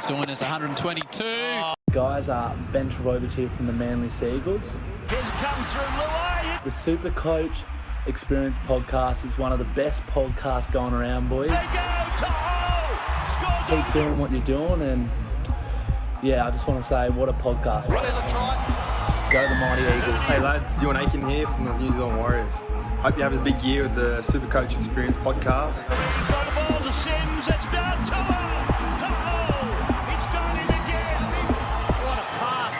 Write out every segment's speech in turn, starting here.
Stoinis 122. Guys, banter here from the Manly Seagulls. Here comes through Luai. The SuperCoach Experience podcast is one of the best podcasts going around, boys. They go to Scores. Keep doing what you're doing, and yeah, I just want to say, what a podcast. Go the Mighty Eagles. Hey lads, Ewan Aiken here from the New Zealand Warriors. Hope you have a big year with the SuperCoach Experience podcast. He's got the ball to Sims. It's down to It's done it again. What a pass.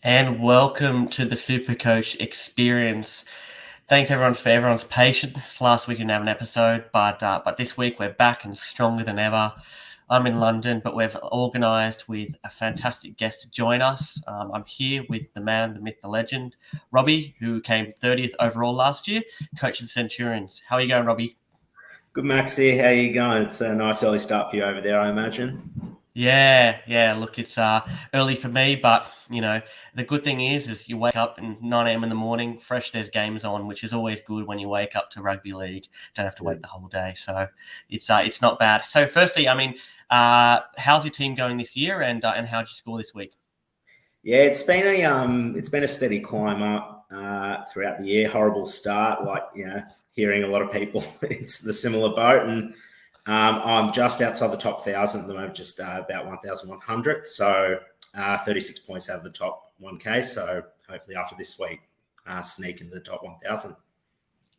And welcome to the SuperCoach Experience. Thanks everyone for everyone's patience. Last week we didn't have an episode, but this week we're back and stronger than ever. I'm in London, but we've organised with a fantastic guest to join us. I'm here with the man, the myth, the legend, Robbie, who came 30th overall last year, coach of the Centurions. How are you going, Robbie? Good, Maxi. How are you going? It's a nice early start for you over there, I imagine. Yeah. Look, it's early for me, but you know the good thing is you wake up at 9 a.m. in the morning, fresh. There's games on, which is always good when you wake up to rugby league. Don't have to wait the whole day, so it's not bad. So, firstly, I mean, how's your team going this year, and how'd you score this week? Yeah, it's been a steady climb up throughout the year. Horrible start, hearing a lot of people. It's the similar boat, and I'm just outside the top 1,000 at the moment, just about 1,100. So 36 points out of the top 1K. So hopefully after this week, sneak into the top 1,000.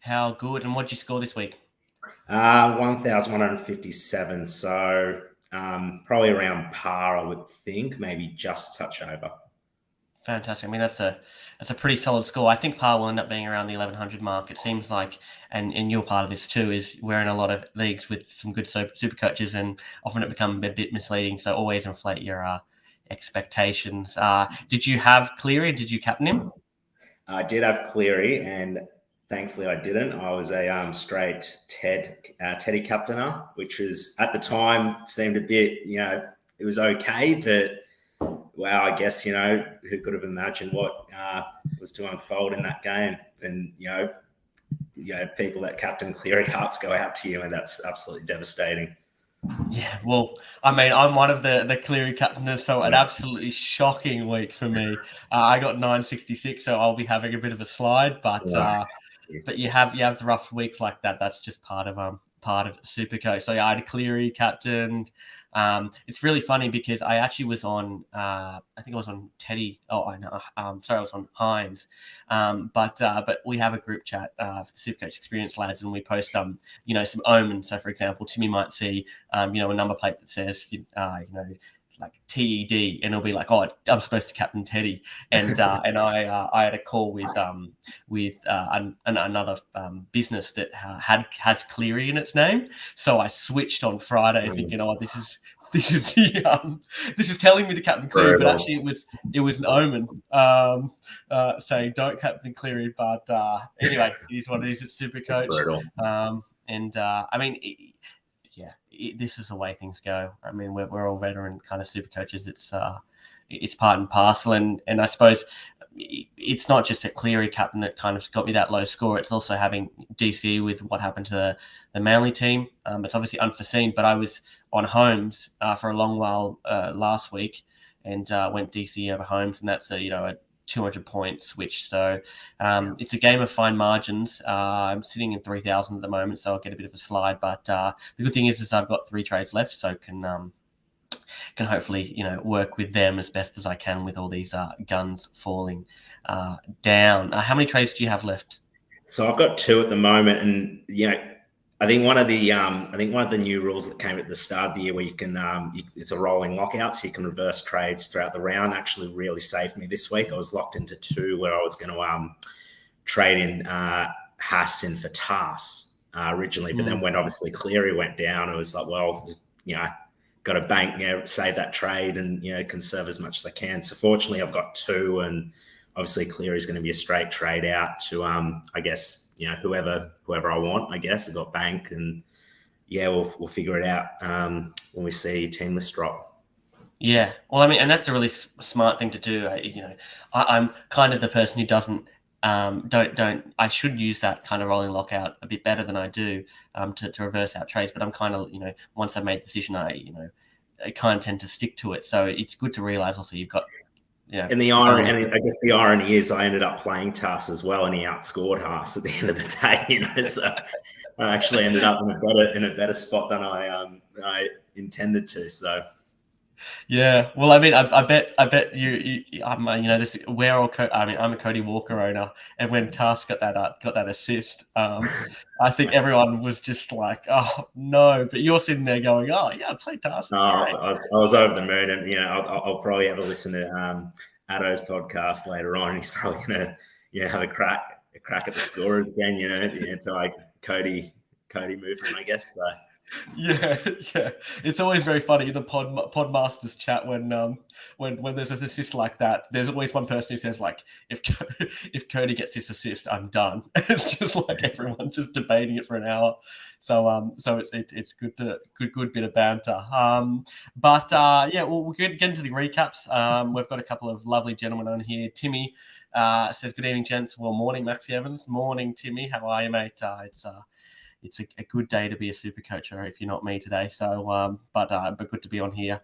How good. And what did you score this week? 1,157. So probably around par, I would think, maybe just a touch over. Fantastic. I mean, that's a pretty solid score. I think par will end up being around the 1,100 mark. It seems like, and you're part of this too, is we're in a lot of leagues with some good super coaches, and often it becomes a bit misleading. So always inflate your expectations. Did you have Cleary? Did you captain him? I did have Cleary, and thankfully I didn't. I was a straight Teddy captainer, which was at the time seemed a bit, it was okay, but wow, I guess, who could have imagined what was to unfold in that game? And, people that Captain Cleary, hearts go out to you, and that's absolutely devastating. Yeah, well, I mean, I'm one of the Cleary captainers, so an absolutely shocking week for me. I got 966, so I'll be having a bit of a slide, but you have the rough weeks like that. That's just part of SuperCoach. So yeah, I had Cleary captained. It's really funny because I actually was on, I think I was on Teddy. Oh, I know. Sorry, I was on Hines. But we have a group chat for the SuperCoach Experience lads, and we post some omens. So for example, Timmy might see a number plate that says like TED, and it'll be like, oh, I'm supposed to captain Teddy, and I had a call with another business that has Cleary in its name, so I switched on Friday thinking, oh, this is telling me to captain Cleary, but actually it was an omen saying don't captain Cleary, but anyway, it is what it is. It's SuperCoach, I mean. This is the way things go. I mean, we're all veteran kind of super coaches. It's part and parcel, and I suppose it's not just a Cleary captain that kind of got me that low score. It's also having DC with what happened to the Manly team. It's obviously unforeseen, but I was on Holmes for a long while last week, and went DC over Holmes, and that's a 200-point switch. So it's a game of fine margins. I'm sitting in 3,000 at the moment, so I'll get a bit of a slide. But the good thing is I've got 3 trades left, so can hopefully work with them as best as I can with all these guns falling down. How many trades do you have left? So I've got 2 at the moment, and I think one of the new rules that came at the start of the year, where you can it's a rolling lockout, so you can reverse trades throughout the round, actually really saved me this week. I was locked into 2 where I was going to trade in Hassan for Tass originally, but then when obviously Cleary went down, it was like, well, got to bank, save that trade and, conserve as much as I can. So fortunately I've got 2, and obviously Cleary's going to be a straight trade out to, I guess, whoever I want, I guess. I've got bank, and we'll figure it out when we see team list drop. Yeah. Well, I mean, and that's a really smart thing to do. I'm kind of the person who doesn't, I should use that kind of rolling lockout a bit better than I do to reverse out trades. But I'm kind of, once I've made the decision, I kind of tend to stick to it. So it's good to realize also you've got, And the irony, I guess the irony is I ended up playing Tass as well, and he outscored Haas at the end of the day. So I actually ended up in a better spot than I intended to. So. Yeah, well, I mean, I bet you I'm this. I'm a Cody Walker owner, and when Task got that assist, I think everyone was just like, oh no, but you're sitting there going, oh yeah, I played Task. I was over the moon, and I'll probably have a listen to Addo's podcast later on. He's probably gonna have a crack at the scorers again, to like Cody movement, I guess. So. Yeah. It's always very funny in the Podmasters chat when there's an assist like that. There's always one person who says like, if Cody gets this assist, I'm done. It's just like everyone's just debating it for an hour. So it's good bit of banter. We'll get into the recaps. We've got a couple of lovely gentlemen on here. Timmy says, "Good evening, gents." Well, morning, Maxi Evans. Morning, Timmy. How are you, mate? It's a good day to be a SuperCoach, if you're not me today. So, but good to be on here.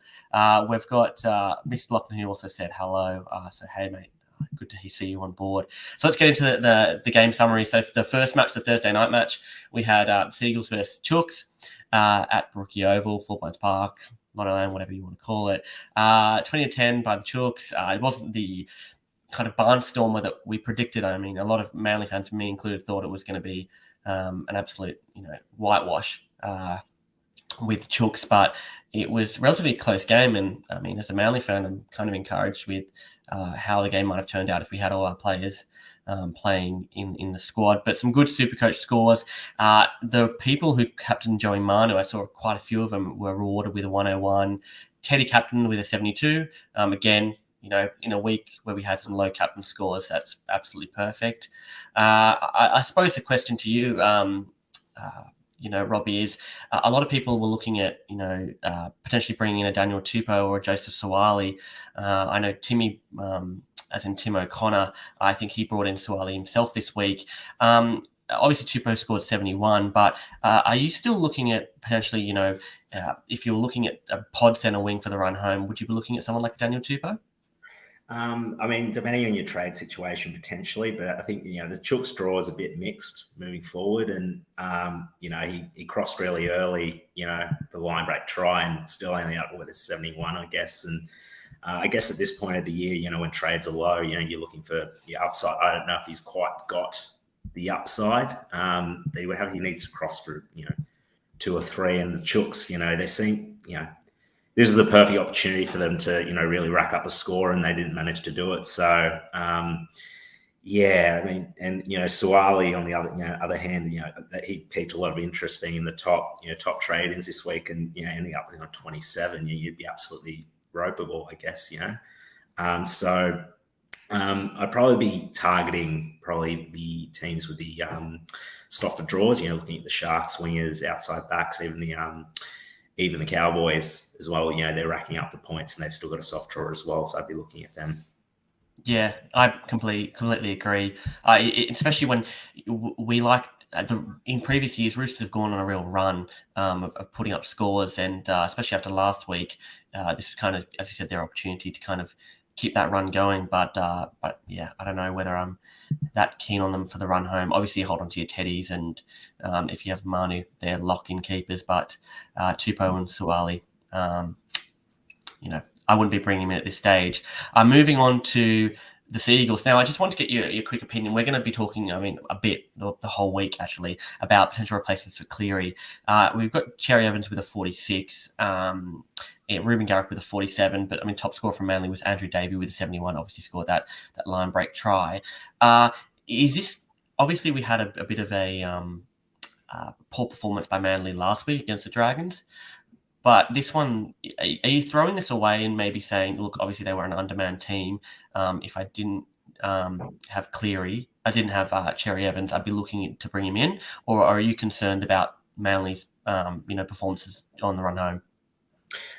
We've got Mr. Lachlan who also said hello. So, hey, mate, good to see you on board. So let's get into the game summary. So for the first match, the Thursday night match, we had Seagulls versus Chooks at Brookie Oval, 4 Points Park, Lottoland, whatever you want to call it. 20-10 by the Chooks. It wasn't the kind of barnstormer that we predicted. I mean, a lot of Manly fans, me included, thought it was going to be an absolute, whitewash with Chooks, but it was relatively a close game. And I mean, as a Manly fan, I'm kind of encouraged with how the game might have turned out if we had all our players playing in the squad. But some good SuperCoach scores. The people who captained Joey Manu, I saw quite a few of them, were rewarded with a 101. Teddy captained with a 72. Again, in a week where we had some low captain scores, that's absolutely perfect. I suppose the question to you, Robbie, is a lot of people were looking at, potentially bringing in a Daniel Tupou or a Joseph Suwali. I know Timmy, as in Tim O'Connor, I think he brought in Suwali himself this week. Obviously, Tupou scored 71, but are you still looking at potentially, if you're looking at a pod center wing for the run home, would you be looking at someone like Daniel Tupou? I mean, depending on your trade situation, potentially, but I think, the Chooks draw is a bit mixed moving forward. And, he crossed really early, the line break try, and still only up with a 71, I guess. And I guess at this point of the year, when trades are low, you're looking for your upside. I don't know if he's quite got the upside that he would have. He needs to cross for, 2 or 3. And the Chooks, they seem, this is the perfect opportunity for them to, really rack up a score, and they didn't manage to do it. So, I mean, and, Suwali on the other hand, that he piqued a lot of interest being in the top trade-ins this week, and, ending up on 27, you'd be absolutely ropeable, I guess, So I'd probably be targeting the teams with the stop for draws, looking at the Sharks, wingers, outside backs, even the Cowboys as well. They're racking up the points, and they've still got a soft draw as well. So I'd be looking at them. Yeah, I completely agree. Especially when we in previous years, Roosters have gone on a real run of putting up scores, and especially after last week, this was kind of, as you said, their opportunity to kind of keep that run going. But yeah, I don't know whether I'm that keen on them for the run home. Obviously, hold on to your Teddies, and if you have Manu, they're lock-in keepers. But Tupou and Suwali, I wouldn't be bringing him in at this stage. Moving on to the Seagulls. Now, I just want to get your quick opinion. We're going to be talking, a bit the whole week, actually, about potential replacements for Cleary. We've got Cherry Evans with a 46, Ruben Garrick with a 47, but, top scorer from Manly was Andrew Davey with a 71, obviously scored that line break try. Is this, obviously we had a bit of a poor performance by Manly last week against the Dragons. But this one, are you throwing this away and maybe saying, look, obviously they were an undermanned team. If I didn't have Cleary, I didn't have Cherry Evans, I'd be looking to bring him in? Or are you concerned about Manly's performances on the run home?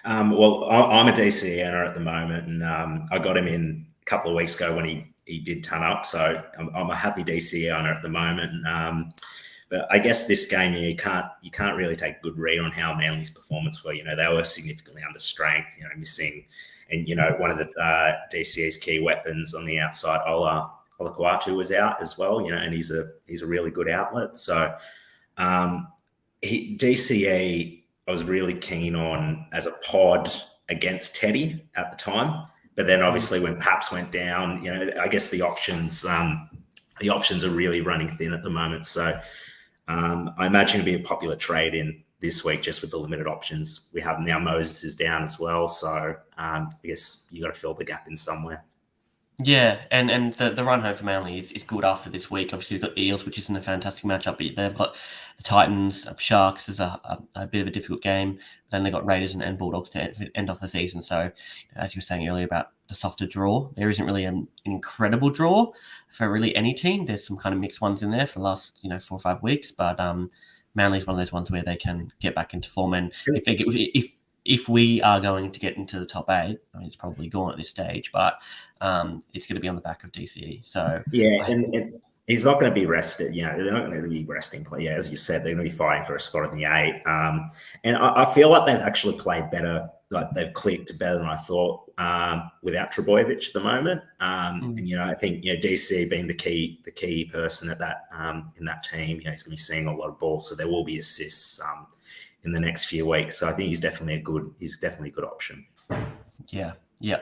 Well, I'm a DC owner at the moment, and I got him in a couple of weeks ago when he did turn up. So I'm a happy DC owner at the moment. But I guess this game, you can't really take a good read on how Manly's performance were. They were significantly under strength, missing, and one of the DCA's key weapons on the outside, Olakuatu, was out as well. And he's a really good outlet. So DCA, I was really keen on as a pod against Teddy at the time. But then obviously when Paps went down, I guess the options are really running thin at the moment. So I imagine it'll be a popular trade in this week just with the limited options we have now. Moses is down as well. So I guess you got to fill the gap in somewhere. Yeah, and the run home for Manly is good after this week. Obviously, we've got the Eels, which isn't a fantastic matchup, but they've got the Titans, Sharks is a bit of a difficult game. Then they've got Raiders and Bulldogs to end off the season. So, as you were saying earlier about the softer draw, there isn't really an incredible draw for really any team. There's some kind of mixed ones in there for the last 4 or 5 weeks, but Manly's one of those ones where they can get back into form. And if we are going to get into the top 8, I mean, it's probably gone at this stage, but it's going to be on the back of DCE. So yeah, and he's not going to be rested. They're not going to be resting play. Yeah, as you said, they're going to be fighting for a spot in the 8. And I feel like they've actually played better. Like they've clicked better than I thought without Trebojevic at the moment. And I think DC being the key person at that in that team, he's going to be seeing a lot of balls, so there will be assists in the next few weeks. So I think he's definitely a good option. Yeah. He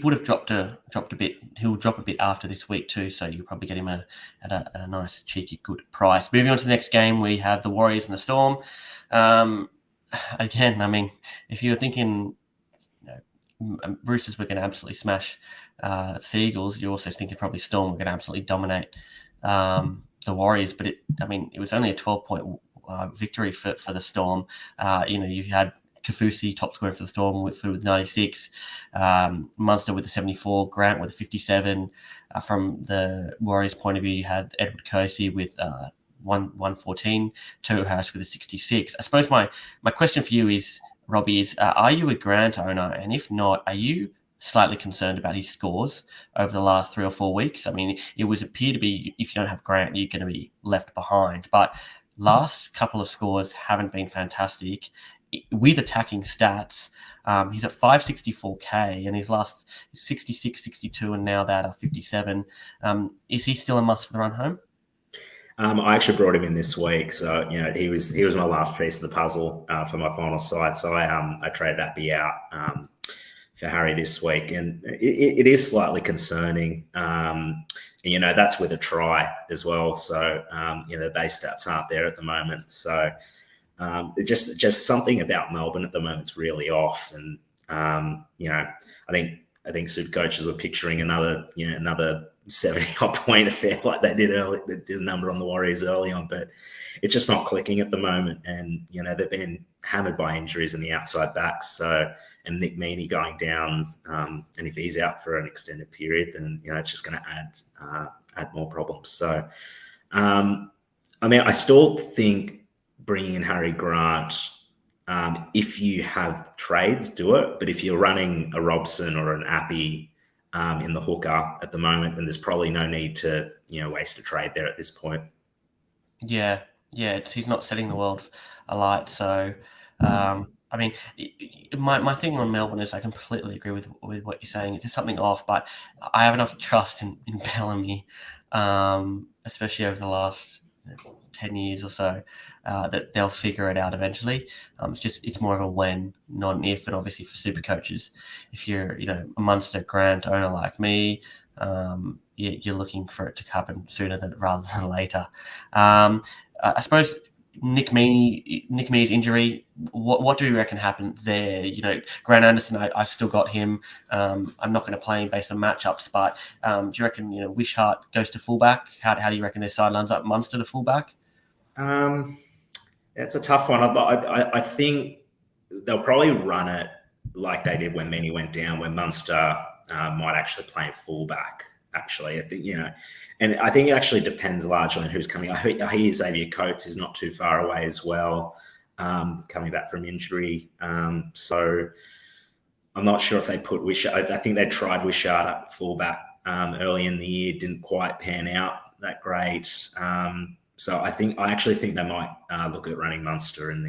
would have dropped a bit. He'll drop a bit after this week too. So you'll probably get him at a nice, cheeky, good price. Moving on to the next game, we have the Warriors and the Storm. Again, I mean, if you were thinking Roosters were going to absolutely smash Seagulls, you're also thinking probably Storm were going to absolutely dominate the Warriors. But it was only a 12-point victory for the Storm. You had Kafusi, top scorer for the Storm with 96, Munster with the 74, Grant with 57. From the Warriors' point of view, you had Edward Kosi with 114, Tohu Harris with a 66. I suppose my question for you is, Robbie, is are you a Grant owner? And if not, are you slightly concerned about his scores over the last 3 or 4 weeks? I mean, it would appear to be if you don't have Grant, you're going to be left behind. But last couple of scores haven't been fantastic. With attacking stats, he's at 564k and his last 66, 62, and now that 57. Is he still a must for the run home? I actually brought him in this week, so he was my last piece of the puzzle for my final side. So I traded Appy out for Harry this week, and it is slightly concerning. And that's with a try as well. So the base stats aren't there at the moment. So just something about Melbourne at the moment is really off, and I think SuperCoaches were picturing another 70-odd point affair like they did early. They did a number on the Warriors early on, but it's just not clicking at the moment. And they've been hammered by injuries in the outside backs. So, and Nick Meaney going down, and if he's out for an extended period, then it's just going to add more problems. So, I still think bringing in Harry Grant, if you have trades, do it. But if you're running a Robson or an Appy in the hooker at the moment, then there's probably no need to waste a trade there at this point. Yeah, he's not setting the world alight. So, my thing on Melbourne is I completely agree with what you're saying. There's something off, but I have enough trust in Bellamy, especially over the last 10 years or so, that they'll figure it out eventually. It's more of a when, not an if. And obviously for super coaches, if you're a Munster Grant owner like me, you're looking for it to happen sooner rather than later. I suppose Nick Meaney's injury, what do you reckon happened there? Grant Anderson, I've still got him. I'm not going to play him based on matchups, but do you reckon Wishart goes to fullback? How do you reckon their side lines up? Munster to fullback? It's a tough one. I think they'll probably run it like they did when Manny went down, when Munster might actually play fullback. Actually, I think, and I think it actually depends largely on who's coming. I hear Xavier Coates is not too far away as well, coming back from injury. So I'm not sure if they put Wishart. I think they tried Wishart at fullback early in the year, didn't quite pan out that great. So I actually think they might look at running Munster in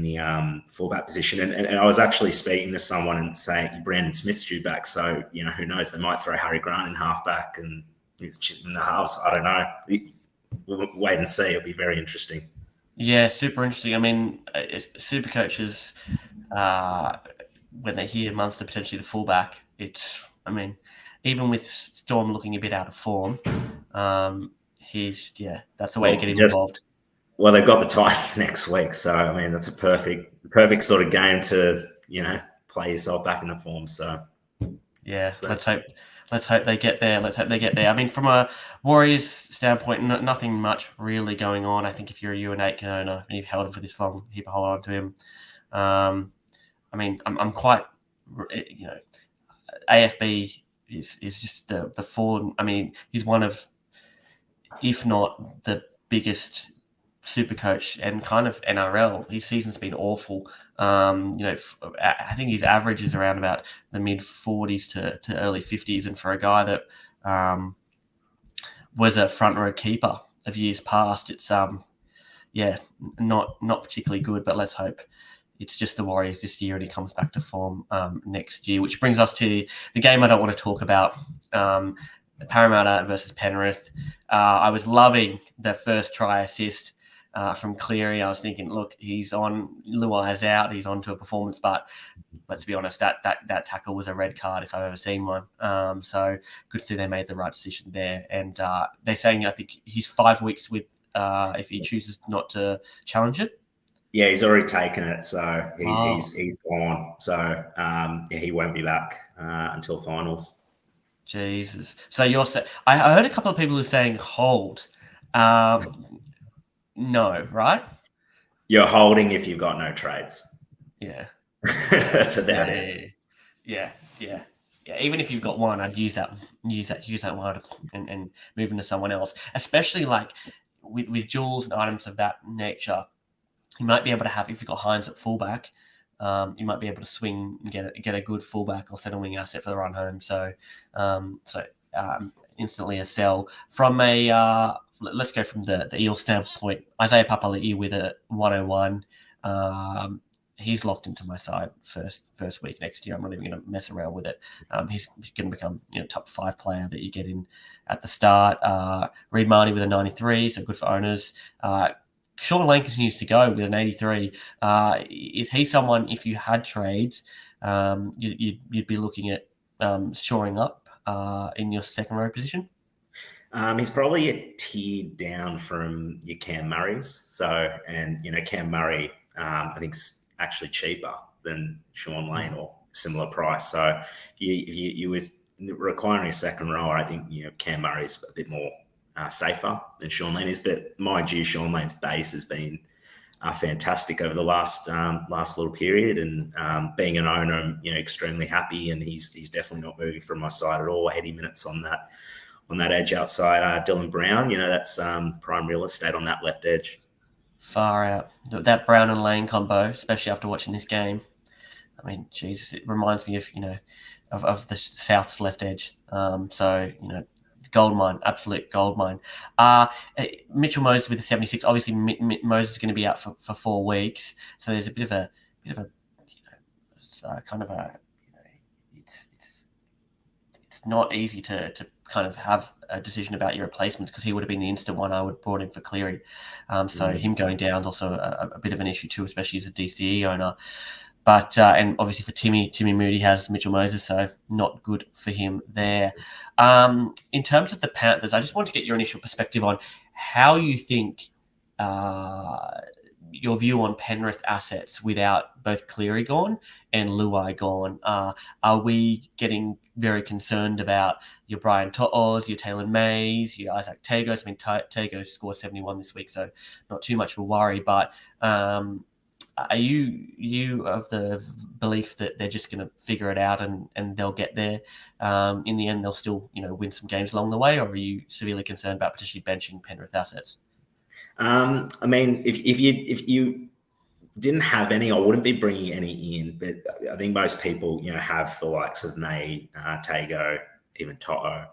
the fullback position. And I was actually speaking to someone and saying Brandon Smith's due back. So, who knows? They might throw Harry Grant in halfback and in the halves. I don't know. We'll wait and see. It'll be very interesting. Yeah, super interesting. I mean, super coaches, when they hear Munster potentially the fullback, even with Storm looking a bit out of form, that's the way to get him involved. Well, they've got the Titans next week, so that's a perfect sort of game to play yourself back into form. So let's hope they get there. I mean, from a Warriors standpoint, nothing much really going on. I think if you're a UNH owner and you've held him for this long, keep a hold on to him. I'm quite, AFB is just the fallen. I mean, he's one of, if not the biggest super coach and kind of NRL. His season's been awful. I think his average is around about the mid 40s to early 50s, and for a guy that was a front row keeper of years past, it's not particularly good. But let's hope it's just the Warriors this year and he comes back to form next year. Which brings us to the game I don't want to talk about. Parramatta versus Penrith. I was loving the first try assist from Cleary. I was thinking, look, he's on, Luai's out, he's on to a performance, but let's be honest, that tackle was a red card if I've ever seen one. So good to see they made the right decision there. And they're saying, I think he's 5 weeks with if he chooses not to challenge it. Yeah, he's already taken it, so he's gone. So he won't be back until finals. Jesus. So you're saying, I heard a couple of people who are saying hold. No, right? You're holding if you've got no trades. Yeah. That's about it. Yeah. Even if you've got one, I'd use that one and move into someone else. Especially like with jewels and items of that nature, you might be able to have, if you've got Hines at fullback, you might be able to swing and get a good fullback or center wing asset for the run home. So instantly a sell. From a let's go from the Eels standpoint. Isaiah Papali'i with a 101. He's locked into my side first week next year. I'm not even going to mess around with it. He's going to become top 5 player that you get in at the start. Reid Marnie with a 93, so good for owners. Sean Lane continues to go with an 83. Is he someone, if you had trades, you'd be looking at shoring up in your second row position? He's probably a tier down from your Cam Murray's. So, and Cam Murray, I think is actually cheaper than Sean Lane or similar price. So, you was requiring a second rower. I think Cam Murray's a bit more safer than Sean Lane is. But mind you, Sean Lane's base has been fantastic over the last little period, and being an owner, I'm extremely happy, and he's definitely not moving from my side at all. 80 minutes on that edge outside Dylan Brown. That's prime real estate on that left edge. Far out. That Brown and Lane combo, especially after watching this game. I mean, Jesus, it reminds me of the South's left edge. Gold mine, absolute gold mine. Mitchell Moses with a 76. Obviously, Moses is going to be out for 4 weeks, so there's a bit of a it's not easy to kind of have a decision about your replacements, because he would have been the instant one I would have brought in for Cleary. So him going down is also a bit of an issue too, especially as a DCE owner. But and obviously for Timmy Moody has Mitchell Moses, so not good for him there. In terms of the Panthers, I just want to get your initial perspective on how you think your view on Penrith assets without both Cleary gone and Luai gone. Are we getting very concerned about your Brian To'os, your Taylor Mays, your Isaac Tagos? I mean, Tagos scored 71 this week, so not too much of a worry. But are you of the belief that they're just going to figure it out and they'll get there? In the end, they'll still win some games along the way, or are you severely concerned about potentially benching Penrith assets? I mean, if you didn't have any, I wouldn't be bringing any in. But I think most people, have the likes of May, Tago, even Toto.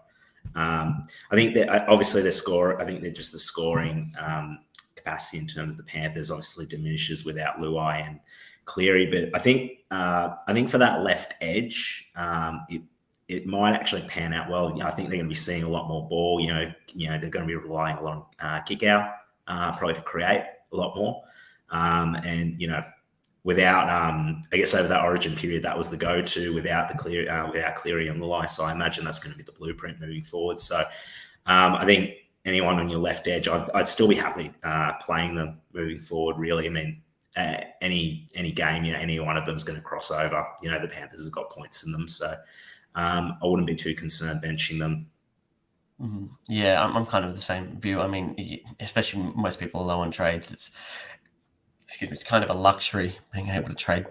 I think that obviously the scoring capacity in terms of the Panthers obviously diminishes without Luai and Cleary. But I think for that left edge, it might actually pan out well. I think they're going to be seeing a lot more ball. They're going to be relying a lot on kick out, probably to create a lot more. And without I guess over that Origin period, that was the go-to without Cleary and Luai. So I imagine that's going to be the blueprint moving forward. So I think anyone on your left edge, I'd still be happy playing them moving forward. Really, I mean, any game, any one of them is going to cross over. The Panthers have got points in them, so I wouldn't be too concerned benching them. Mm-hmm. Yeah, I'm kind of the same view. I mean, especially most people low on trades, it's kind of a luxury being able to trade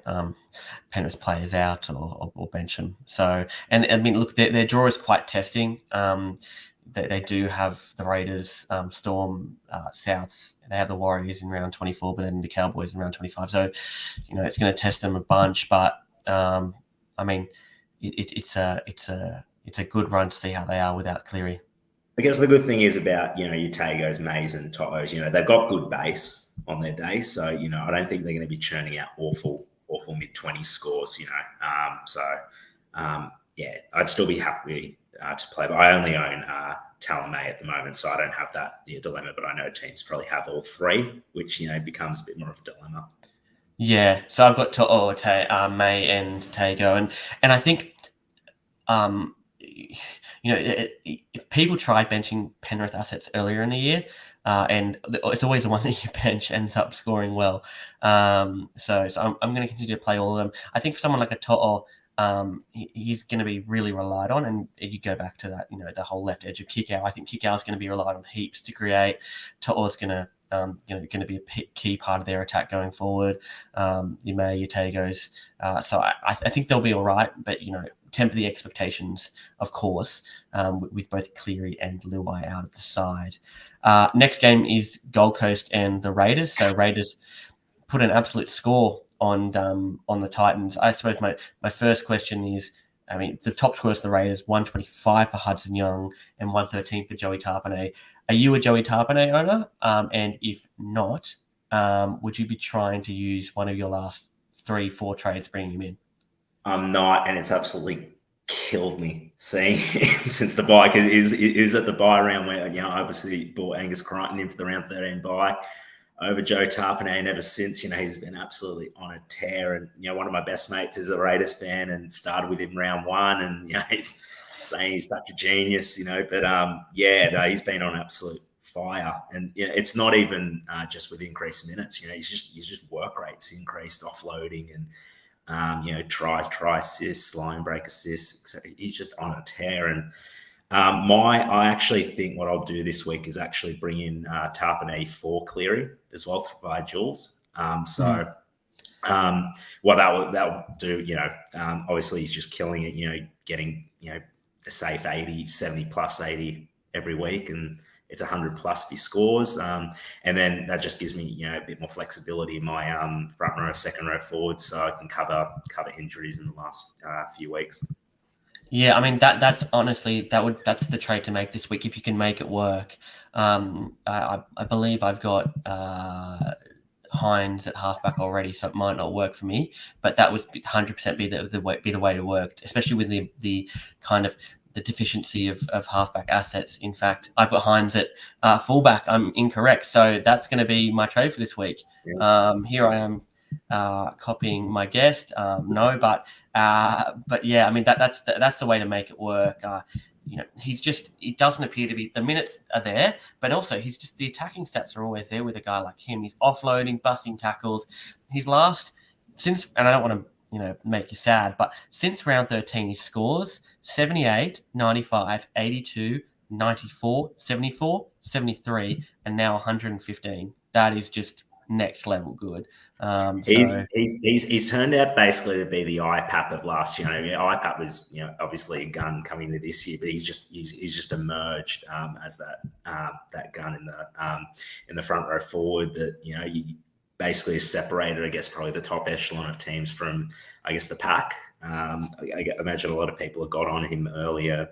Penrith players out or bench them. So, and I mean, look, their draw is quite testing. They do have the Raiders, Storm, Souths. They have the Warriors in round 24, but then the Cowboys in round 25. So, it's going to test them a bunch. But I mean, it's a good run to see how they are without Cleary. I guess the good thing is about, your Tagos, Mays and Totos, they've got good base on their day. So, I don't think they're going to be churning out awful mid-20s scores, yeah, I'd still be happy to play. But I only own Talon May at the moment, so I don't have that dilemma. But I know teams probably have all three, which, becomes a bit more of a dilemma. Yeah, so I've got May and Tago. And I think, if people try benching Penrith assets earlier in the year, and it's always the one that you bench ends up scoring well. So I'm going to continue to play all of them. I think for someone like a To'o, he's going to be really relied on. And you go back to that, the whole left edge of kick out. I think kick out is going to be relied on heaps to create. To'o is going to be a key part of their attack going forward. Your May, your Tagos. So I think they'll be all right, but temper the expectations, of course, with both Cleary and Luai out of the side. Next game is Gold Coast and the Raiders. So Raiders put an absolute score on the Titans. I suppose my first question is, I mean, the top scorers for the Raiders, 125 for Hudson Young and 113 for Joey Tarpanay. Are you a Joey Tarpanay owner? And if not, would you be trying to use one of your last 3-4 trades bringing him in? I'm not, and it's absolutely killed me seeing him since the bye. Because it was at the bye round where, I obviously bought Angus Crichton in for the round 13 bye over Joe Tarpanay, and ever since, he's been absolutely on a tear. And, one of my best mates is a Raiders fan and started with him round 1, and, he's saying he's such a genius, but he's been on absolute fire. And it's not even just with increased minutes, he's just work rates increased, offloading and tries, assists, line break assists. He's just on a tear. And I actually think what I'll do this week is actually bring in Tarpanay for Cleary as well by Jules. What that will do, obviously he's just killing it, getting, a safe 80, 70 plus 80 every week. And it's 100 plus if he scores. And then that just gives me, a bit more flexibility in my front row, second row forward, so I can cover injuries in the last few weeks. Yeah, I mean that's honestly that's the trade to make this week if you can make it work. I believe I've got Hines at halfback already, so it might not work for me. But that would 100% be the way to work, especially with the kind of the deficiency of halfback assets. In fact, I've got Hines at fullback. I'm incorrect, so that's going to be my trade for this week. Yeah. Here I am. Copying my guest, but yeah, I mean that's the way to make it work. it doesn't appear to be, the minutes are there, but also the attacking stats are always there with a guy like him. He's offloading, busting tackles. His last, and I don't want to, make you sad, but since round 13, he scores 78, 95, 82, 94, 74, 73, and now 115. That is just next level good. He's turned out basically to be the IPAP of last year. IPAP was obviously a gun coming into this year, but he's just emerged as that gun in the front row forward that you basically is separated, I guess, probably the top echelon of teams from, I guess, the pack. I imagine a lot of people have got on him earlier,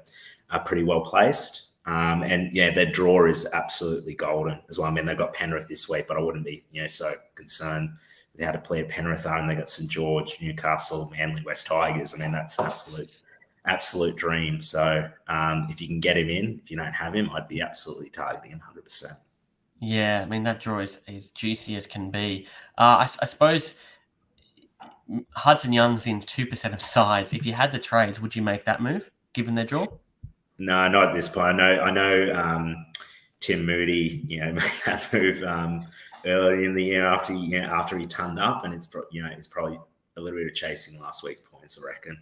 are pretty well placed. Their draw is absolutely golden as well. I mean, they've got Penrith this week, but I wouldn't be, so concerned with how to play at Penrith. And they got St George, Newcastle, Manly, West Tigers. I mean, that's absolute dream. So if you can get him in, if you don't have him, I'd be absolutely targeting him 100%. Yeah, I mean, that draw is as juicy as can be. I suppose Hudson Young's in 2% of sides. If you had the trades, would you make that move given their draw? No, not at this point. I know Tim Moody, made that move earlier in the year after he turned up, and it's probably a little bit of chasing last week's points, I reckon.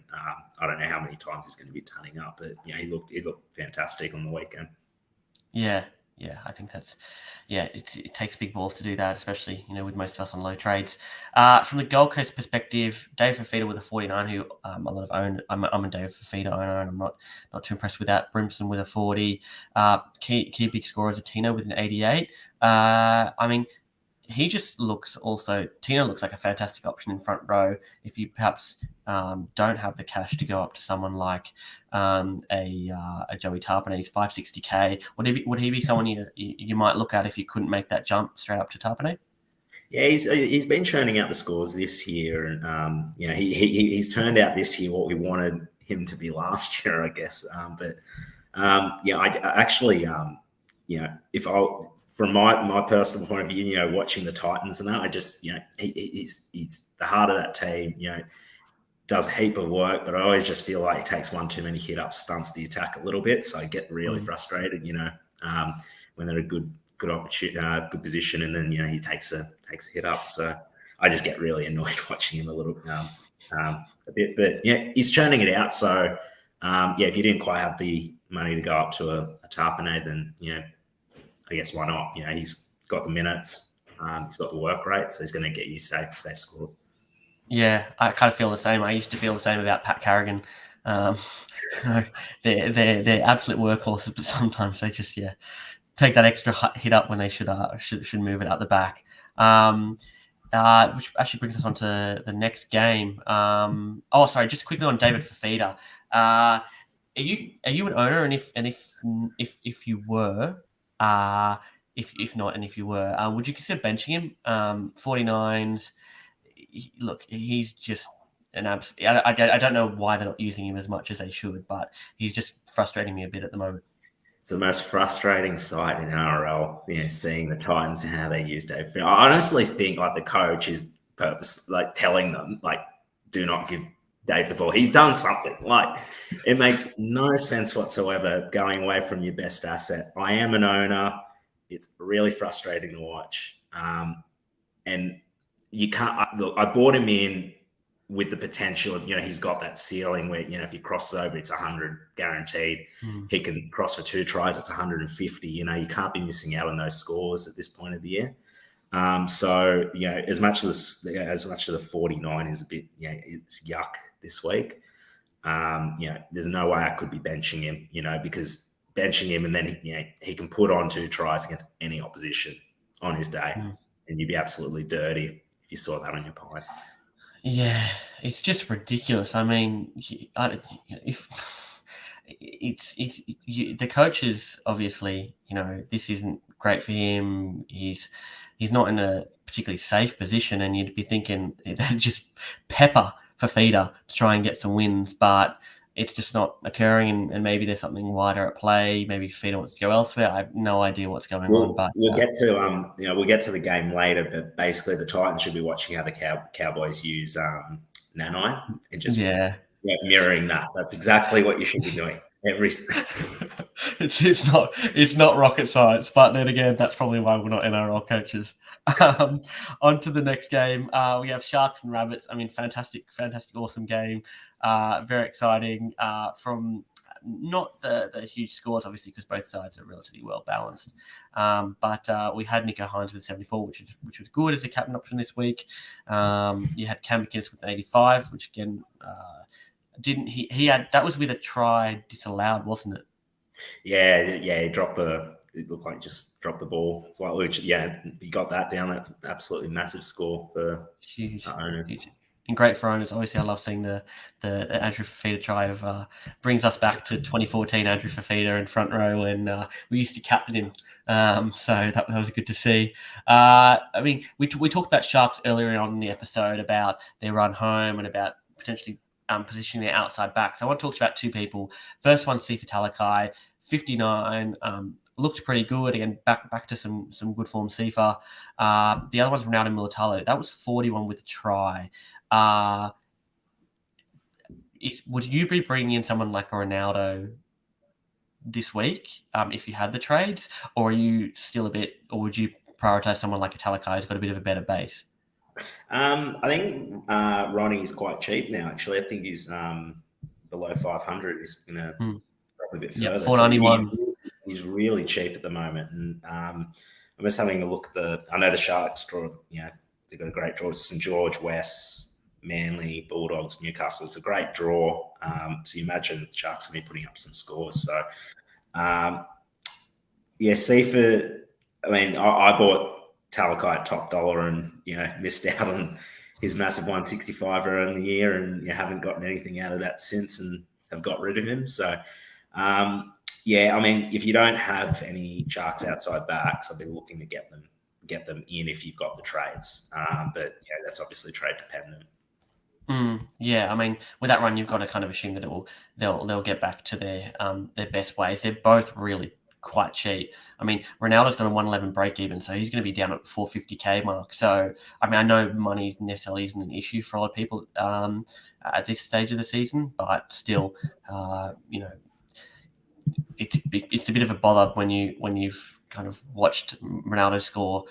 I don't know how many times he's going to be turning up, but he looked fantastic on the weekend. Yeah, I think it takes big balls to do that, especially, with most of us on low trades. From the Gold Coast perspective, Dave Fafita with a 49, who a lot of own. I'm a Dave Fafita owner, and I'm not too impressed with that. Brimson with a 40. Key big scorer is a Tino with an 88. Tino looks like a fantastic option in front row if you perhaps don't have the cash to go up to someone like a Joey Tarpanay. He's 560k. Would he be someone you might look at if you couldn't make that jump straight up to Tarpanay? Yeah, he's been churning out the scores this year, and he's turned out this year what we wanted him to be last year, I guess. I actually, if I. From my personal point of view, watching the Titans and that, I just, he's the heart of that team, does a heap of work, but I always just feel like he takes one too many hit-ups, stunts the attack a little bit. So I get really frustrated, when they're a good opportunity, good position, and then, he takes a hit-up. So I just get really annoyed watching him a little a bit. But, he's churning it out. So, if you didn't quite have the money to go up to a Tarpanay, then, I guess why not? He's got the minutes, he's got the work rate, so he's going to get you safe scores. Yeah, I kind of feel the same. I used to feel the same about Pat Carrigan. They're absolute workhorses, but sometimes they just take that extra hit up when they should move it out the back. Which actually brings us on to the next game. Just quickly on David Fafita. Are you an owner? And if you were. If not, and if you were, would you consider benching him? 49s. Look, he's just an absolute. I don't know why they're not using him as much as they should, but he's just frustrating me a bit at the moment. It's the most frustrating sight in NRL, seeing the Titans and how they use Dave. I honestly think the coach is telling them do not give Dave the ball. He's done something. It makes no sense whatsoever going away from your best asset. I am an owner. It's really frustrating to watch. And you can't look. I bought him in with the potential of, he's got that ceiling where, if he crosses over, it's 100 guaranteed. He can cross for 2 tries, it's 150. You can't be missing out on those scores at this point of the year. So, as much as the 49 is a bit, it's yuck this week. There's no way I could be benching him, because benching him and then he can put on 2 tries against any opposition on his day, and you'd be absolutely dirty if you saw that on your pie. Yeah, it's just ridiculous. I mean, the coaches obviously, this isn't great for him. He's not in a particularly safe position, and you'd be thinking they'd just pepper Fafita to try and get some wins, but it's just not occurring, and maybe there's something wider at play. Maybe Fafita wants to go elsewhere. I have no idea what's going on. But we'll get to the game later. But basically, the Titans should be watching how the Cowboys use Nanai and just mirroring that. That's exactly what you should be doing. every. It's not rocket science, but then again, that's probably why we're not NRL coaches. On to the next game. We have Sharks and Rabbits. I mean, fantastic, awesome game. Very exciting. From not the huge scores, obviously, because both sides are relatively well balanced. But we had Nico Hines with 74, which was good as a captain option this week. You had Cam McInnes with an 85, which again he had, that was with a try disallowed, wasn't it? Yeah, he dropped it looked like he just dropped the ball. It's like, which, yeah, he got that down. That's an absolutely massive score for owners. Huge. And great for owners. Obviously, I love seeing the Andrew Fafita try of brings us back to 2014 Andrew Fafita in front row, and we used to captain him. So that was good to see. I mean, we talked about Sharks earlier on in the episode about their run home and about potentially positioning their outside back. So I want to talk about two people. First one, Sifa Talakai, 59. Looked pretty good. Again, back to some good form, Sifa. The other one's Ronaldo Militalo. That was 41 with a try. Would you be bringing in someone like Ronaldo this week if you had the trades, or are you still or would you prioritize someone like a Talakai who's got a bit of a better base? I think Ronnie is quite cheap now. Actually, I think he's below 500. He's going to drop a bit further. Yeah, 491. So he's really cheap at the moment, and I'm just having a look at I know the Sharks draw. They've got a great draw: St George, West, Manly, Bulldogs, Newcastle. It's a great draw. So you imagine the Sharks will be putting up some scores. So Sifa. I mean, I bought Talakai at top dollar and, missed out on his massive 165 earlier in the year, and you haven't gotten anything out of that since and have got rid of him. So, I mean, if you don't have any Sharks outside backs, I've been looking to get them in if you've got the trades. But that's obviously trade dependent. I mean, with that run, you've got to kind of assume that they'll get back to their best ways. They're both really quite cheap. I mean, Ronaldo's got a 111 break even, so he's going to be down at 450k mark. So, I mean, I know money necessarily isn't an issue for a lot of people at this stage of the season, but still, it's a bit of a bother when you've kind of watched Ronaldo score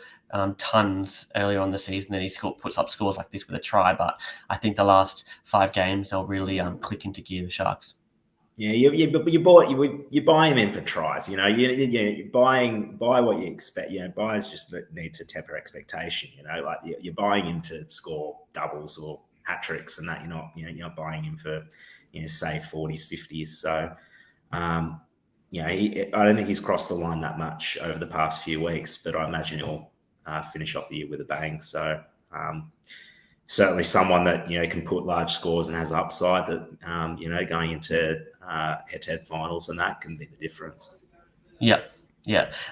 tons earlier on the season, and he puts up scores like this with a try. But I think the last 5 games they'll really click into gear, the Sharks. Yeah, you buy him in for tries. You buy what you expect. Buyers just need to temper expectation. Like you're buying him to score doubles or hat tricks, and that you're not buying him for say 40s, 50s. So I don't think he's crossed the line that much over the past few weeks, but I imagine he'll finish off the year with a bang. So certainly someone that can put large scores and has upside that going into head-to-head finals, and that can be the difference. Yeah.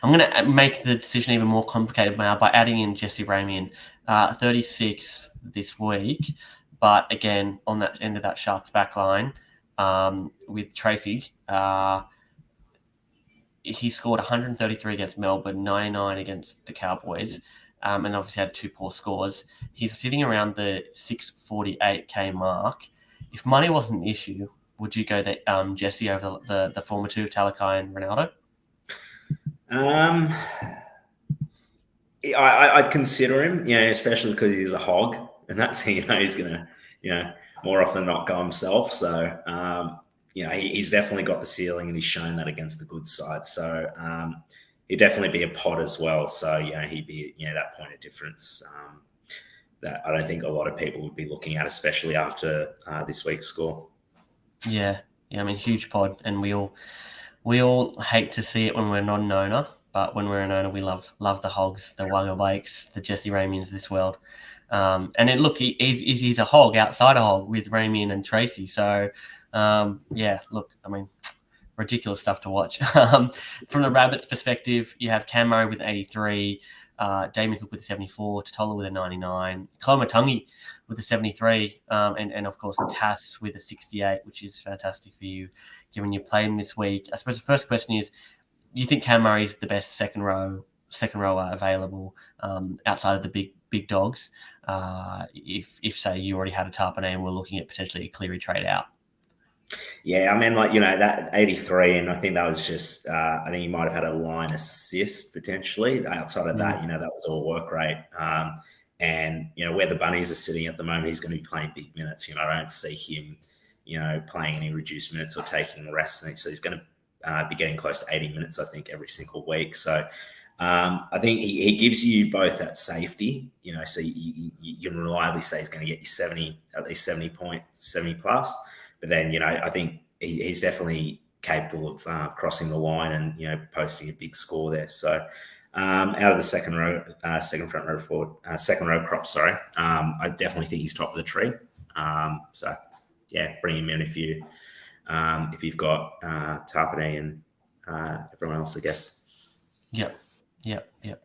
I'm going to make the decision even more complicated now by adding in Jesse Ramian, 36 this week. But again, on that end of that Sharks back line with Tracy, he scored 133 against Melbourne, 99 against the Cowboys, and obviously had 2 poor scores. He's sitting around the 648k mark. If money wasn't an issue, would you go Jesse over the former two of Talakai and Ronaldo? I'd consider him, especially because he's a hog, and that's he's going to, more often than not go himself. So, he's definitely got the ceiling, and he's shown that against the good side. So, he'd definitely be a pod as well. So, he'd be, that point of difference that I don't think a lot of people would be looking at, especially after this week's score. Yeah. I mean, huge pod, and we all hate to see it when we're not an owner, but when we're an owner, we love the Hogs, the Wagga Blakes, the Jesse Ramians of this world. And then look, he's a hog outside a hog with Ramian and Tracy. So, look, I mean, ridiculous stuff to watch. From the Rabbits' perspective, you have Cam Murray with 83, Damien Cook with a 74, Totola with a 99, Kolomatangi with a 73, and of course Tass with a 68, which is fantastic for you, given you played him this week. I suppose the first question is, do you think Cam Murray is the best second rower available outside of the big dogs? If say you already had a Tarpanay and we're looking at potentially a Cleary trade out. Yeah, I mean, like, that 83, and I think that was just, I think he might have had a line assist potentially. Outside of that, that was all work rate. And, where the Bunnies are sitting at the moment, he's going to be playing big minutes. I don't see him, playing any reduced minutes or taking rest. So he's going to be getting close to 80 minutes, I think, every single week. So I think he gives you both that safety, so you can reliably say he's going to get you at least 70 points, 70 plus. But then, I think he's definitely capable of crossing the line and, posting a big score there. So out of the second row crop, I definitely think he's top of the tree. So yeah, bring him in if you've got Tarpany and everyone else, I guess. Yep.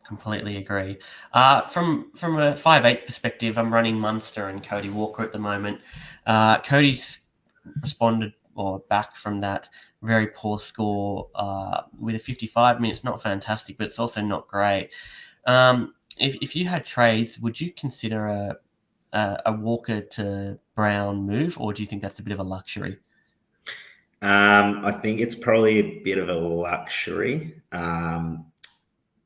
Completely agree. From a 5'8" perspective, I'm running Munster and Cody Walker at the moment. Cody's responded or back from that very poor score with a 55 minutes. Not fantastic, but it's also not great. If you had trades, would you consider a Walker to Brown move, or do you think that's a bit of a luxury? I think it's probably a bit of a luxury.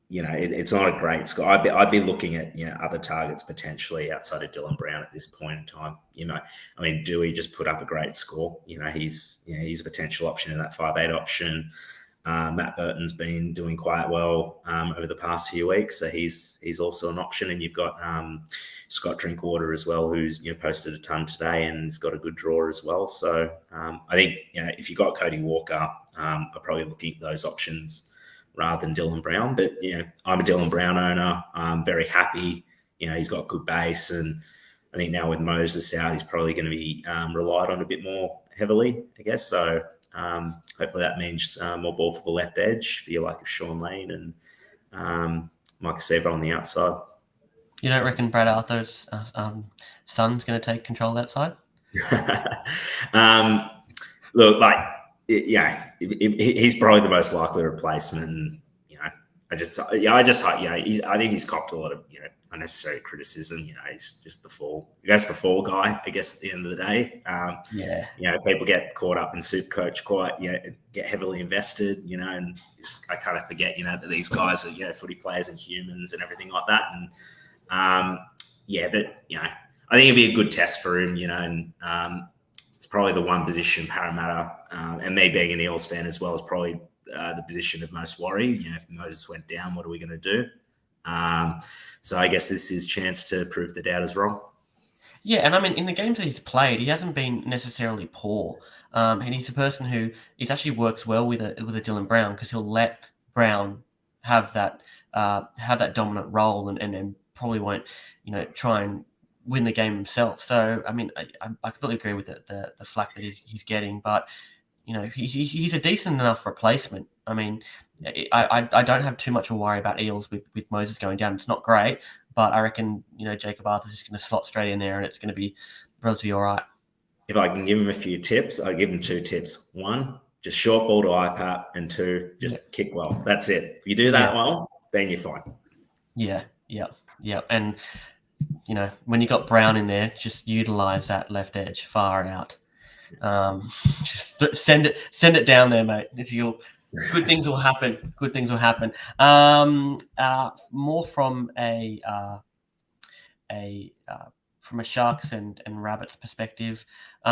It's not a great score. I'd be looking at other targets potentially outside of Dylan Brown at this point in time. I mean, Dewey just put up a great score. He's a potential option in that 5'8" option. Matt Burton's been doing quite well over the past few weeks, so he's also an option. And you've got Scott Drinkwater as well, who's posted a ton today and has got a good draw as well. So I think if you got Cody Walker, I'm probably looking at those options rather than Dylan Brown. But, I'm a Dylan Brown owner. I'm very happy. He's got good base. And I think now with Moses out, he's probably going to be relied on a bit more heavily, I guess. So hopefully that means more ball for the left edge for you, like a Sean Lane and Mike Sebo on the outside. You don't reckon Brad Arthur's son's going to take control of that side? Look, he's probably the most likely replacement. I think he's copped a lot of unnecessary criticism. He's just the fall guy, I guess, at the end of the day. People get caught up in SuperCoach quite, get heavily invested, and I kind of forget, that these guys are, footy players and humans and everything like that. And but I think it'd be a good test for him, and it's probably the one position Parramatta, and me being an Eels fan as well, is probably the position of most worry. If Moses went down, what are we going to do? So I guess this is his chance to prove the doubters wrong. Yeah, and I mean, in the games that he's played, he hasn't been necessarily poor. And he's a person who actually works well with a Dylan Brown, because he'll let Brown have that dominant role and probably won't, try and win the game himself. So, I mean, I completely agree with the flack that he's getting, but he's a decent enough replacement. I mean, I don't have too much to worry about Eels with Moses going down. It's not great, but I reckon Jacob Arthur's just going to slot straight in there, and it's going to be relatively all right. If I can give him a few tips, I'll give him 2 tips. 1, just short ball to IPAP, and 2, just kick well. That's it. If you do that well, then you're fine. Yeah. And when you got Brown in there, just utilize that left edge far out. Just send it down there, mate. Good things will happen. Good things will happen. More from a Sharks and Rabbits perspective. Who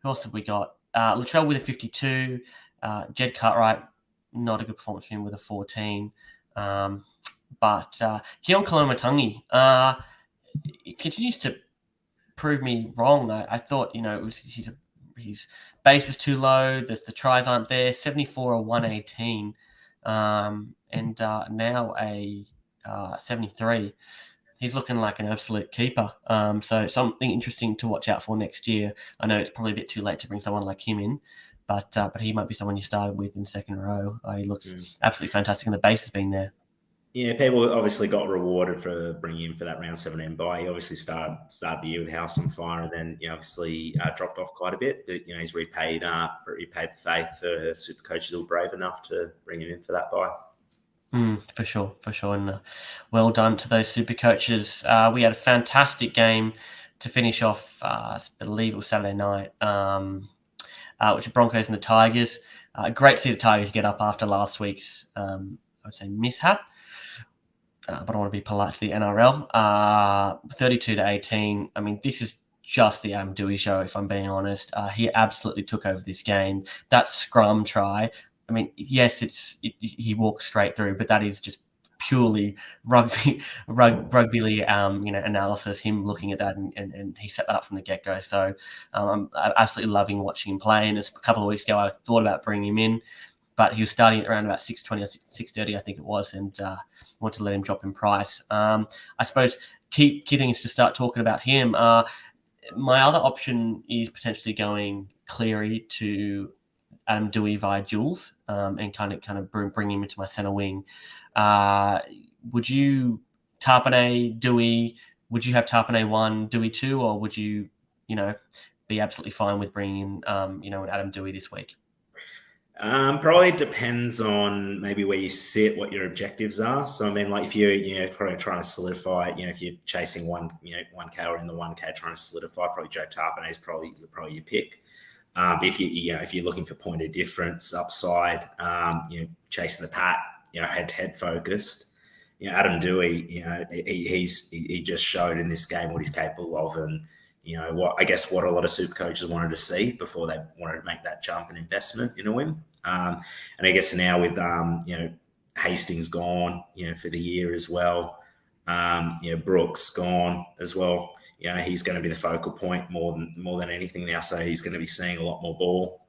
else have we got? Latrell with a 52. Jed Cartwright, not a good performance for him with a 14. But Keon Kalamatangi continues to prove me wrong. I thought, his base is too low, the tries aren't there, 74 or 118, and now a 73. He's looking like an absolute keeper. So something interesting to watch out for next year. I know it's probably a bit too late to bring someone like him in, but he might be someone you started with in second row. He looks absolutely fantastic, and the base has been there. Yeah, people obviously got rewarded for bringing him for that round 17 bye. He obviously started the year with House on fire, and then obviously dropped off quite a bit. But he's repaid the faith for SuperCoach, still brave enough to bring him in for that bye. For sure, and well done to those SuperCoaches. We had a fantastic game to finish off. I believe it was Saturday night. which are Broncos and the Tigers. Great to see the Tigers get up after last week's, I would say, mishap. But I want to be polite to the NRL. 32-18. I mean, this is just the Adam Doueihi show, if I'm being honest. He absolutely took over this game. That scrum try, I mean, yes, he walks straight through, but that is just purely rugby analysis, him looking at that, and he set that up from the get-go. So I'm absolutely loving watching him play. And a couple of weeks ago, I thought about bringing him in, but he was starting at around about 6:20 or 6:30, I think it was, and wanted to let him drop in price. I suppose key thing is to start talking about him. My other option is potentially going Cleary to Adam Doueihi via Jules, and kind of bring him into my centre wing. Would you Tapine, Doueihi? Would you have Tapine 1, Doueihi 2, or would you, be absolutely fine with bringing in, an Adam Doueihi this week? Probably depends on maybe where you sit, what your objectives are. So I mean, like if you're probably trying to solidify, if you're chasing 1K or in the 1K trying to solidify, probably Joe Tapine is probably your pick. But if you're looking for point of difference, upside, chasing the pack, head-to-head focused, Adam Doueihi, he just showed in this game what he's capable of, and what a lot of super coaches wanted to see before they wanted to make that jump and investment in him. And I guess now with Hastings gone, for the year as well, Brooks gone as well. He's going to be the focal point more than anything now. So he's going to be seeing a lot more ball.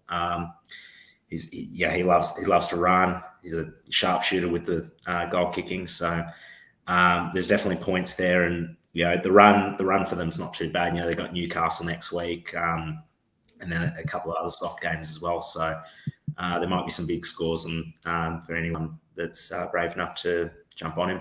He loves to run. He's a sharpshooter with the goal kicking. So there's definitely points there, and the run for them is not too bad. They got Newcastle next week, and then a couple of other soft games as well. So there might be some big scores for anyone that's brave enough to jump on him.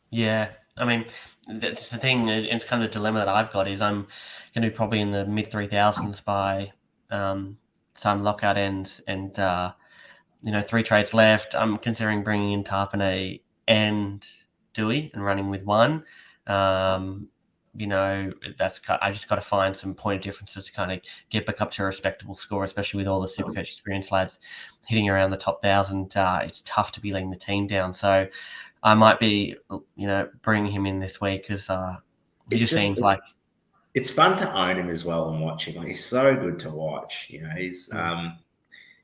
Yeah. I mean, that's the thing. It's kind of the dilemma that I've got is I'm going to be probably in the mid 3,000s by some lockout ends, and 3 trades left. I'm considering bringing in Tapine and Doueihi and running with one. I just got to find some point of differences to kind of get back up to a respectable score, especially with all the Supercoach experience lads hitting around the top 1,000. It's tough to be letting the team down. So I might be, bringing him in this week because he just seems like it's fun to own him as well and watching. Like, he's so good to watch. He's that,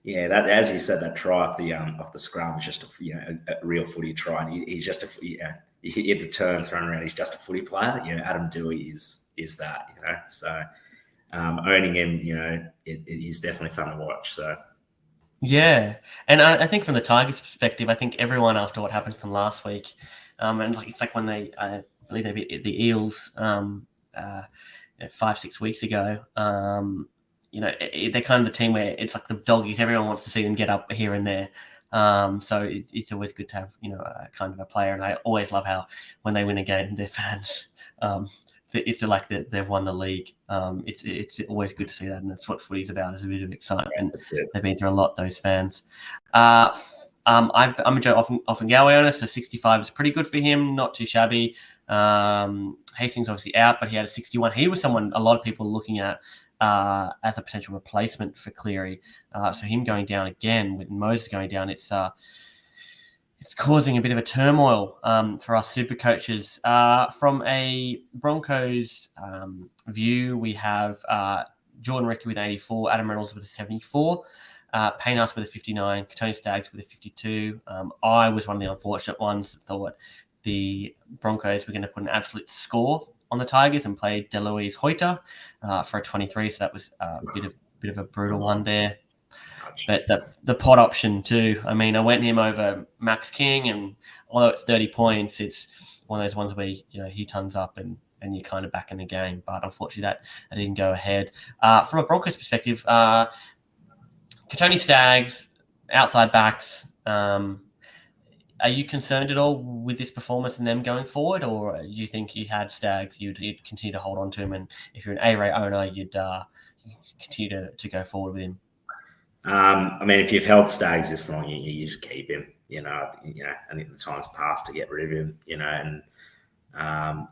as you said, that try off the scrum is just a real footy try. And he's just he hit the turn thrown around. He's just a footy player. Adam Doueihi is that. So owning him, is definitely fun to watch. So. Yeah, and I think from the Tigers' perspective, I think everyone after what happened to them last week, and it's like when I believe they beat the Eels 5-6 weeks ago. They're kind of the team where it's like the doggies. Everyone wants to see them get up here and there. So it's always good to have a kind of a player, and I always love how when they win a game, their fans. It's like they've won the league. It's always good to see that, and that's what footy's about, is a bit of excitement. They've been through a lot, those fans. I'm a Joe Offengawe owner, so 65 is pretty good for him, not too shabby. Hastings obviously out, but he had a 61. He was someone a lot of people are looking at as a potential replacement for Cleary. So him going down again, with Moses going down, it's causing a bit of a turmoil for us super coaches. From a Broncos view, we have Jordan Ricky with 84, Adam Reynolds with a 74, Paynas with a 59, Tony Staggs with a 52. I was one of the unfortunate ones that thought the Broncos were going to put an absolute score on the Tigers and play Deloise Hoyter for a 23. So that was a bit of a brutal one there. But the pot option too. I mean, I went him over Max King, and although it's 30 points, it's one of those ones where he tons up and you're kind of back in the game. But unfortunately, that didn't go ahead. From a Broncos perspective, Tony Staggs, outside backs. Are you concerned at all with this performance and them going forward, or do you think you had Staggs, you'd continue to hold on to him, and if you're an A-rate owner, you'd continue to go forward with him? I mean, if you've held Staggs this long, you just keep him. I think the time's passed to get rid of him. And I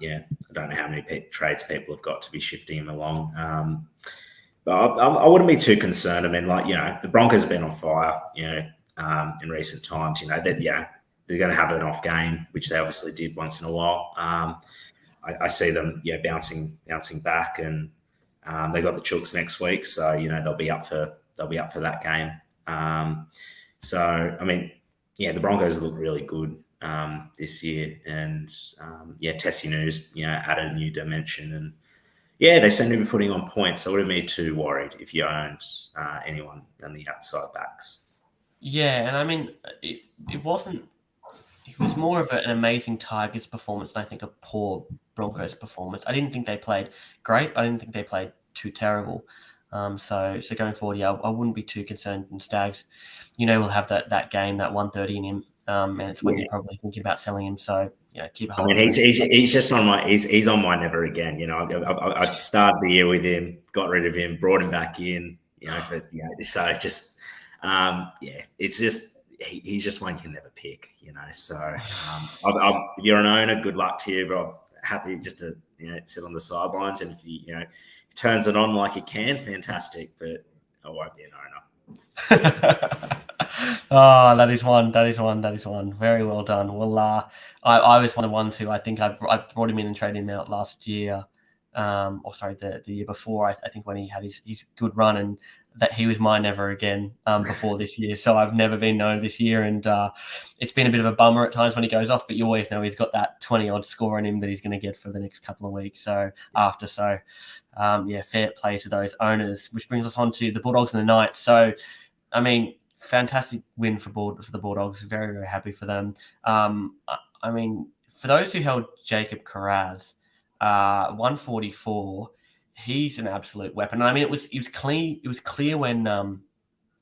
don't know how many trades people have got to be shifting him along. I wouldn't be too concerned. I mean, like, the Broncos have been on fire, in recent times. They're going to have an off game, which they obviously did once in a while. I see them, bouncing back, and they got the Chooks next week, so they'll be up for that game. So I mean, the Broncos look really good this year, and Tessie News, added a new dimension, and they seem to be putting on points. So I wouldn't be too worried if you owned anyone on the outside backs. Yeah, and I mean, it wasn't. It was more of an amazing Tigers performance than I think a poor Broncos performance. I didn't think they played great, but I didn't think they played too terrible. So going forward, I wouldn't be too concerned in Stags. We'll have that game, that 130 in him, and it's when you're probably thinking about selling him. So keep a hold. I mean, he's just on my he's on my never again. I started the year with him, got rid of him, brought him back in. So it's just it's just. He's just one you can never pick, So if you're an owner, good luck to you. But I'm happy just to sit on the sidelines, and if he turns it on like he can, fantastic. But I won't be an owner. Oh, that is one. Very well done. Well, I was one of the ones who I think I brought him in and traded him out last year. The year before. I think when he had his good run, and that he was my never again before this year. So I've never been known this year, and it's been a bit of a bummer at times when he goes off, but you always know he's got that 20-odd score in him that he's going to get for the next couple of weeks. Fair play to those owners, which brings us on to the Bulldogs and the Knights. So, I mean, fantastic win for the Bulldogs. Very, very happy for them. I mean, for those who held Jacob Carraz, 144, he's an absolute weapon. And I mean, it was clear when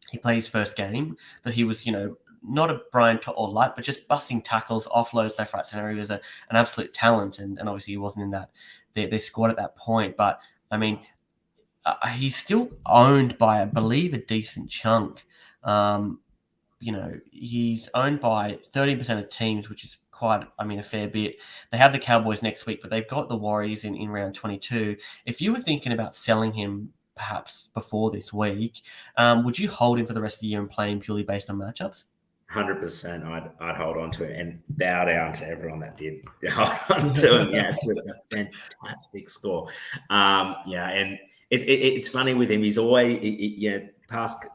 he played his first game that he was, not a Brian or light, but just busting tackles, offloads, left, right, center. He was an absolute talent, and obviously he wasn't in that their squad at that point. But I mean, he's still owned by, I believe, a decent chunk. He's owned by 30% of teams, which is a fair bit. They have the Cowboys next week, but they've got the Warriors in round 22. If you were thinking about selling him perhaps before this week, would you hold him for the rest of the year and play him purely based on matchups? 100%. I'd hold on to it and bow down to everyone that did hold on to him. It's a fantastic score. And it's funny with him. He's always, past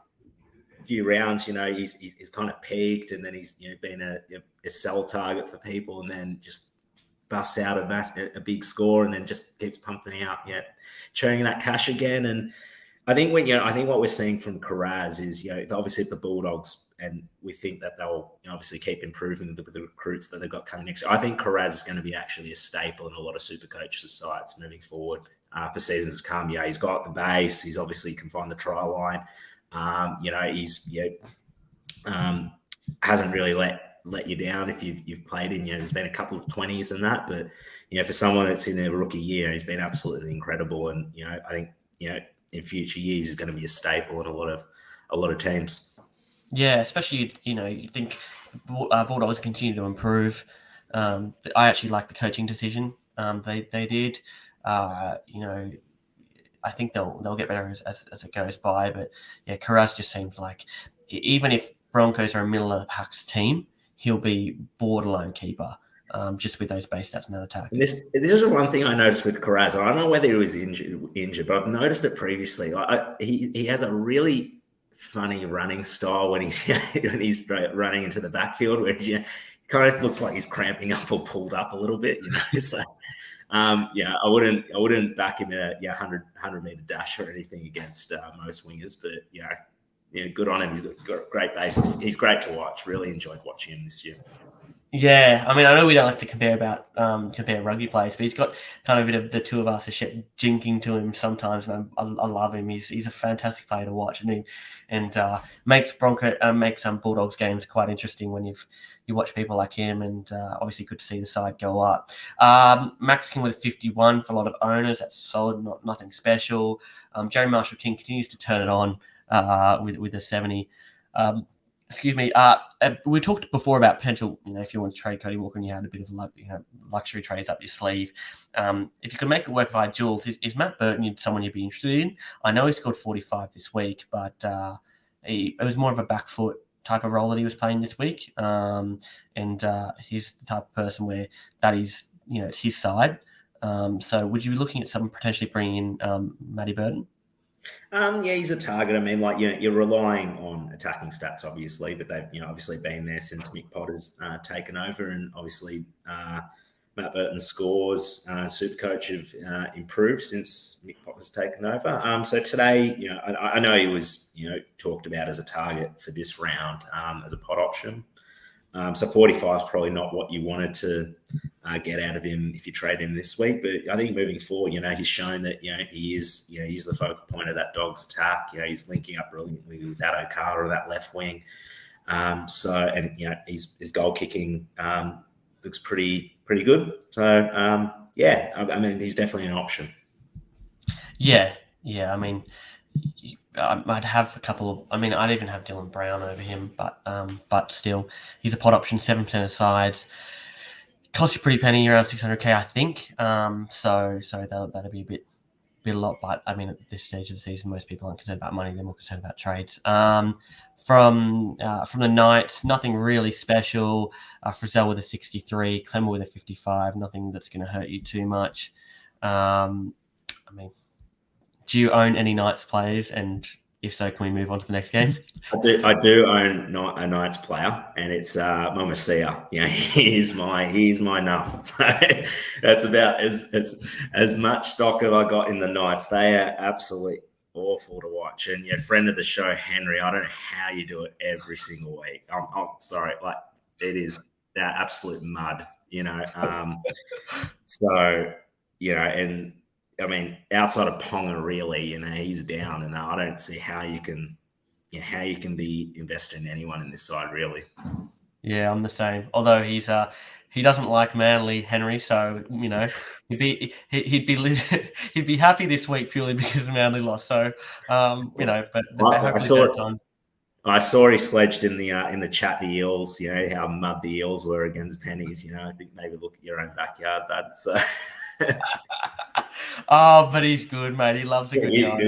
few rounds, he's kind of peaked, and then he's been a sell target for people, and then just busts out a big score, and then just keeps pumping out, churning that cash again. And I think what we're seeing from Carraz is, obviously the Bulldogs, and we think that they'll obviously keep improving with the recruits that they've got coming next year. I think Carraz is going to be actually a staple in a lot of SuperCoach sites moving forward for seasons to come. He's got the base. He's obviously can find the try line. He's hasn't really let you down if you've played him. There's been a couple of 20s and that, but for someone that's in their rookie year, he's been absolutely incredible. And I think in future years, he's going to be a staple in a lot of teams. Yeah, especially you think Bulldogs continue to improve. I actually like the coaching decision they did. I think they'll get better as it goes by. But Carraz just seems like, even if Broncos are a middle of the pack's team, he'll be borderline keeper, just with those base stats and that attack. And this is one thing I noticed with Carraz. I don't know whether he was injured, but I've noticed it previously. He has a really funny running style when he's running into the backfield, where he kind of looks like he's cramping up or pulled up a little bit. So. I wouldn't back him in a 100 meter dash or anything against most wingers, but good on him. He's got great base. He's great to watch. Really enjoyed watching him this year. Yeah, I mean, I know we don't like to compare rugby players, but he's got kind of a bit of the two of us jinking to him sometimes, and I love him. He's a fantastic player to watch, and makes Bulldogs games quite interesting when you watch people like him, and obviously good to see the side go up. Max King with 51 for a lot of owners. That's solid, nothing special. Jerry Marshall King continues to turn it on with a 70. excuse me. We talked before about potential. If you want to trade Cody Walker and you had a bit of luxury trades up your sleeve. If you could make it work via Jules, is Matt Burton someone you'd be interested in? I know he scored 45 this week, but it was more of a back foot type of role that he was playing this week. And he's the type of person where that is, it's his side. So would you be looking at someone potentially bringing in Matty Burton? Yeah, he's a target. I mean, you're relying on attacking stats, obviously, but they've obviously been there since Mick Potter's taken over, and obviously Matt Burton's scores, SuperCoach have improved since Mick Potter's taken over. So today, I know he was talked about as a target for this round as a pot option. So 45 is probably not what you wanted to get out of him if you trade him this week. But I think moving forward, he's shown that he's the focal point of that Dogs attack. He's linking up brilliantly with that O'Kara, that left wing. His goal kicking looks pretty good. So I mean, he's definitely an option. Yeah. I mean, I'd have a couple of. I mean, I'd even have Dylan Brown over him, but still, he's a pot option, 7% of sides. Costs you pretty penny, around 600k, I think. So that'd be a bit a lot. But I mean, at this stage of the season, most people aren't concerned about money; they're more concerned about trades. From the Knights, nothing really special. Frizzell with a 63, Clemmer with a 55. Nothing that's going to hurt you too much. I mean. Do you own any Knights players? And if so, can we move on to the next game? I do own a Knights player, and it's Momasia. He's my nuff. So that's about as much stock as I got in the Knights. They are absolutely awful to watch. And friend of the show, Henry, I don't know how you do it every single week. I'm sorry, it is absolute mud. And. I mean, outside of Ponga, really, he's down, and I don't see how you can be invested in anyone in this side, really. Yeah, I'm the same. Although he doesn't like Manly, Henry, so he'd be happy this week purely because Manly lost. So I saw he sledged in the chat the Eels. How mud the Eels were against pennies. I think maybe look at your own backyard, Dad. So. Oh, but he's good, mate. He loves a good yarn.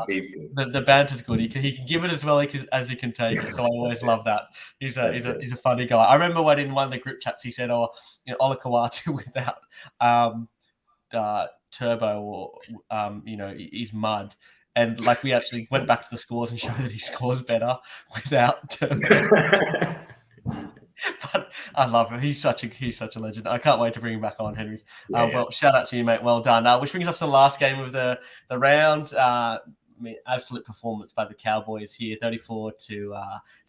He's good. The banter's good. He can give it as well as he can take it. So I always love that. He's a funny guy. I remember when in one of the group chats he said, Ola Kawatu without turbo or he's mud. And we actually went back to the scores and showed that he scores better without turbo. But I love him. He's such a legend. I can't wait to bring him back on, Henry. Well, shout out to you, mate. Well done. Which brings us to the last game of the round. Absolute performance by the Cowboys here, 34 to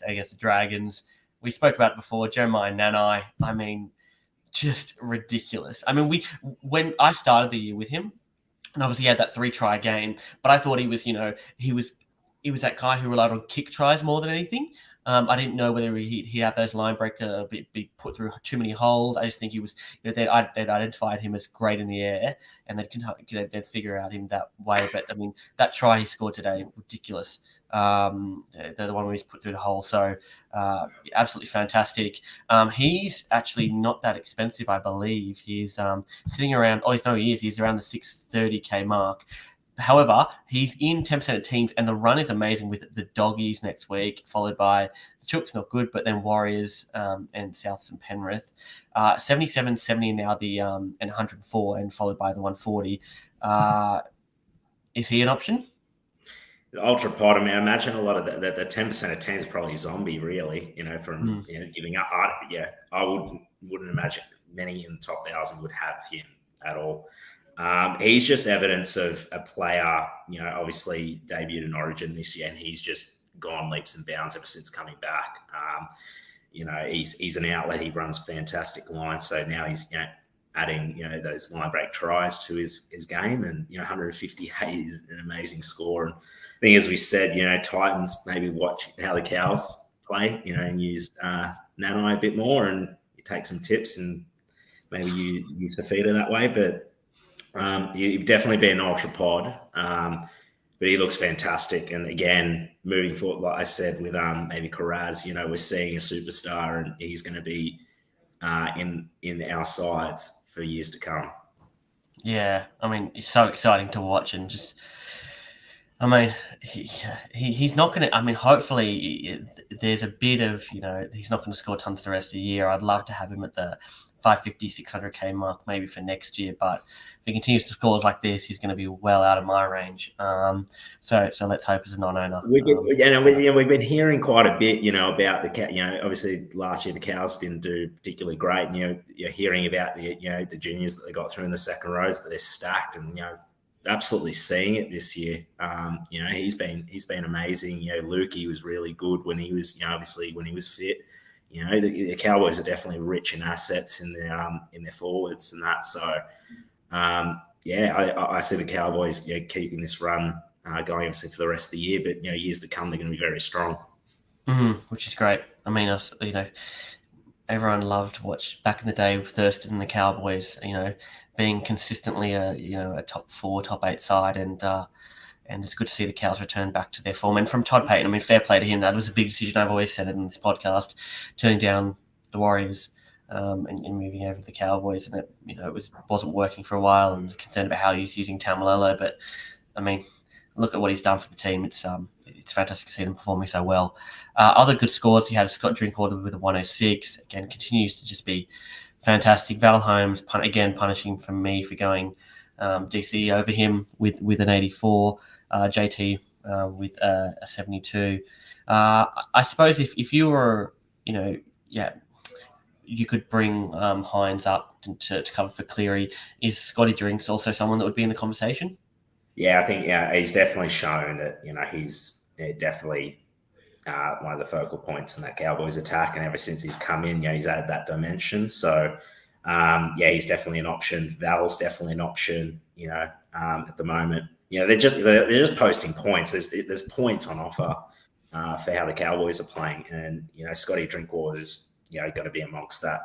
against the Dragons. We spoke about it before. Jeremiah Nanai. I mean, just ridiculous. I mean, when I started the year with him, and obviously he had that 3-try game, but I thought he was that guy who relied on kick tries more than anything. I didn't know whether he'd have those line breaker, be put through too many holes. I just think he was, they'd identified him as great in the air, and they'd figure out him that way. But I mean, that try he scored today, ridiculous. They're the one where he's put through the hole. So absolutely fantastic. He's actually not that expensive, I believe. He's sitting around. He's around the 630k mark. However, he's in 10% of teams, and the run is amazing with the Doggies next week, followed by the Chooks, not good, but then Warriors and Souths and Penrith. 77, 70 now, and 104, and followed by the 140. Is he an option? The ultra pod, I imagine a lot of the 10% of teams probably zombie, really, from giving up. I wouldn't imagine many in the top 1,000 would have him at all. He's just evidence of a player, obviously debuted in Origin this year, and he's just gone leaps and bounds ever since coming back. He's an outlet. He runs fantastic lines. So now he's, adding, those line break tries to his game, and, 158 is an amazing score. And I think, as we said, Titans maybe watch how the Cows play, and use Nanai a bit more, and you take some tips and maybe you use the feeder that way. But you've definitely been an ultra pod. But but he looks fantastic. And again, moving forward, like I said, with maybe Karaz, we're seeing a superstar, and he's going to be in our sides for years to come. Yeah, I mean, it's so exciting to watch, and just, I mean, he's not going to. I mean, hopefully, there's a bit of he's not going to score tons the rest of the year. I'd love to have him at the 550, 600K mark maybe for next year. But if he continues to score like this, he's going to be well out of my range. So let's hope as a non-owner. We've been hearing quite a bit, about the obviously last year the Cows didn't do particularly great. And, you're hearing about the juniors that they got through in the second rows, that they're stacked, and absolutely seeing it this year. He's been amazing. Lukey was really good when he was, obviously when he was fit. The Cowboys are definitely rich in assets in their forwards and that. So, I see the Cowboys keeping this run going obviously for the rest of the year. But years to come, they're going to be very strong. Which is great. I mean, everyone loved watch back in the day with Thurston and the Cowboys. Being consistently a top 4, top 8 side, and it's good to see the Cows return back to their form. And from Todd Payton, I mean, fair play to him. That was a big decision. I've always said it in this podcast, turning down the Warriors and moving over to the Cowboys. And it wasn't working for a while, and concerned about how he was using Tamalolo. But I mean, look at what he's done for the team. It's fantastic to see them performing so well. Other good scores, he had Scott Drinkwater with a 106. Again, continues to just be fantastic. Val Holmes, again, punishing from me for going DC over him with an 84. JT with a 72. I suppose if you were, you could bring Hines up to cover for Cleary. Is Scotty Drinks also someone that would be in the conversation? Yeah, I think he's definitely shown that he's definitely one of the focal points in that Cowboys attack, and ever since he's come in, he's added that dimension. So he's definitely an option. Val's definitely an option. At the moment, they're just posting points. There's points on offer for how the Cowboys are playing, and Scotty Drinkwater's going to be amongst that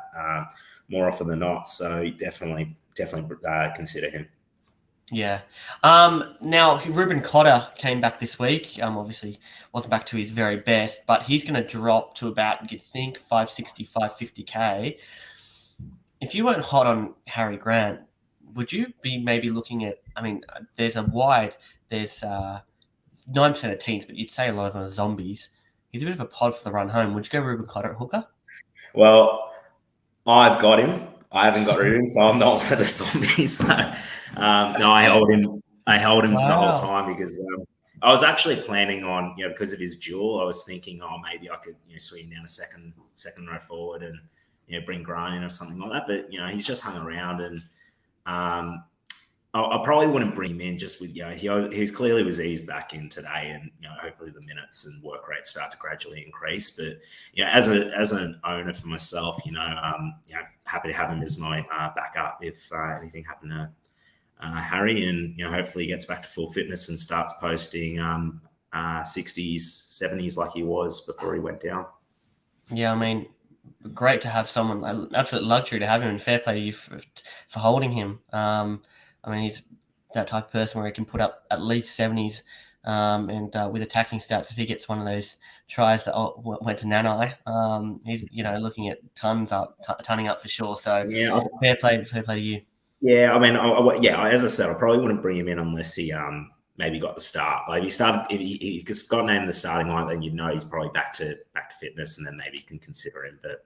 more often than not. So definitely consider him. Yeah. Now, Ruben Cotter came back this week. Obviously, wasn't back to his very best, but he's going to drop to about, you'd think, 560, 550K. If you weren't hot on Harry Grant, would you be maybe looking at, I mean, there's 9% of teams, but you'd say a lot of them are zombies. He's a bit of a pod for the run home. Would you go Ruben Cotter at hooker? Well, I've got him. I haven't got rid of him, so I'm not one of the zombies. So, no, I held him. Wow. The whole time because I was actually planning on, because of his duel, I was thinking, maybe I could, swing down a second row forward and, bring Grant in or something like that. But, he's just hung around, and I probably wouldn't bring him in just with, he clearly was eased back in today, and, hopefully the minutes and work rate start to gradually increase. But, as an owner for myself, happy to have him as my backup if anything happened to Harry, and, hopefully he gets back to full fitness and starts posting 60s, 70s like he was before he went down. Yeah, I mean, great to have someone, absolute luxury to have him, and fair play to you for holding him. I mean, he's that type of person where he can put up at least 70s, and with attacking stats, if he gets one of those tries that went to Nanai, he's looking at tunning up for sure. So fair play to you. Yeah, I mean, as I said, I probably wouldn't bring him in unless he maybe got the start. Like if he got named in the starting line, then he's probably back to fitness, and then maybe you can consider him. But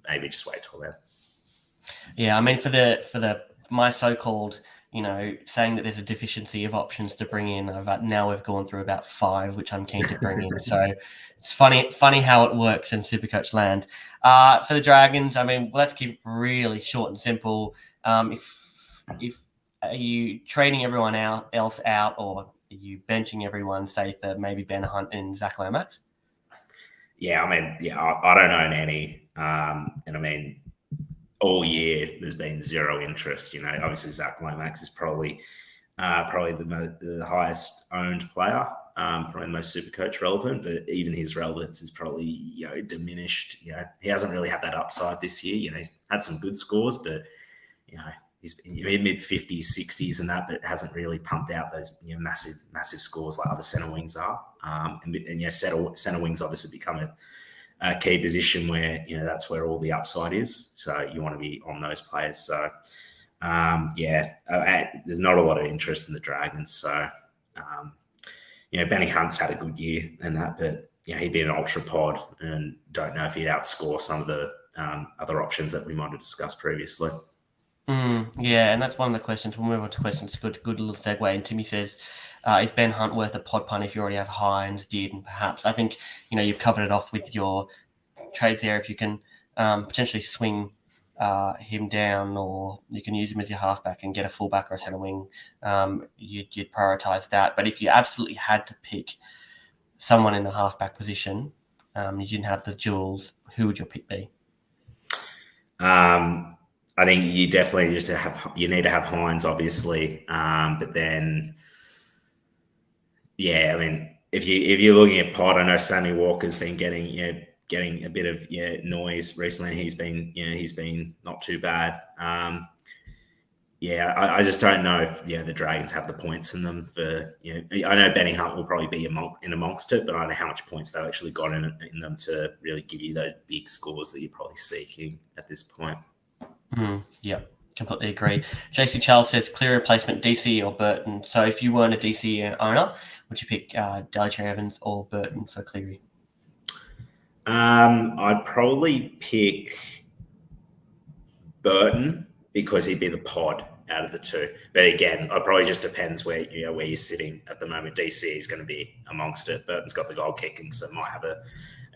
maybe just wait till then. Yeah, I mean, for my so-called, saying that there's a deficiency of options to bring in, now we've gone through about 5, which I'm keen to bring in. So it's funny how it works in Supercoach land. For the Dragons, I mean, let's keep it really short and simple. If are you trading everyone else out, or are you benching everyone, say for maybe Ben Hunt and Zach Lomax? Yeah, I mean, I don't own any, and I mean, all year there's been zero interest. Obviously Zach Lomax is probably the highest owned player, probably the most Supercoach relevant, but even his relevance is probably diminished. He hasn't really had that upside this year. He's had some good scores, but he's in mid 50s, 60s, and that, but hasn't really pumped out those massive scores like other centre wings are. Centre wings obviously become a key position where that's where all the upside is. So you want to be on those players. So there's not a lot of interest in the Dragons. So Benny Hunt's had a good year and that, but he'd be an ultra pod, and don't know if he'd outscore some of the other options that we might have discussed previously. And that's one of the questions. We'll move on to questions. Good little segue. And Timmy says, is Ben Hunt worth a pod punt if you already have Hines, Dearden, perhaps? I think, you've covered it off with your trades there. If you can potentially swing him down, or you can use him as your halfback and get a fullback or a centre wing, you'd prioritise that. But if you absolutely had to pick someone in the halfback position, you didn't have the jewels, who would your pick be? I think you definitely you need to have Hines, obviously, but then, if you're looking at pod, I know Sammy Walker's been getting a bit of noise recently. He's been not too bad. I just don't know if the Dragons have the points in them for I know Benny Hunt will probably be amongst it, but I don't know how much points they've actually got in them to really give you those big scores that you're probably seeking at this point. Yeah, completely agree. JC Charles says clear replacement DC or Burton. So if you weren't a DC owner, would you pick Daly Evans or Burton for Cleary? I'd probably pick Burton because he'd be the pod out of the two. But again, it probably just depends where you're sitting at the moment. DC is going to be amongst it. Burton's got the goal kicking, so it might have a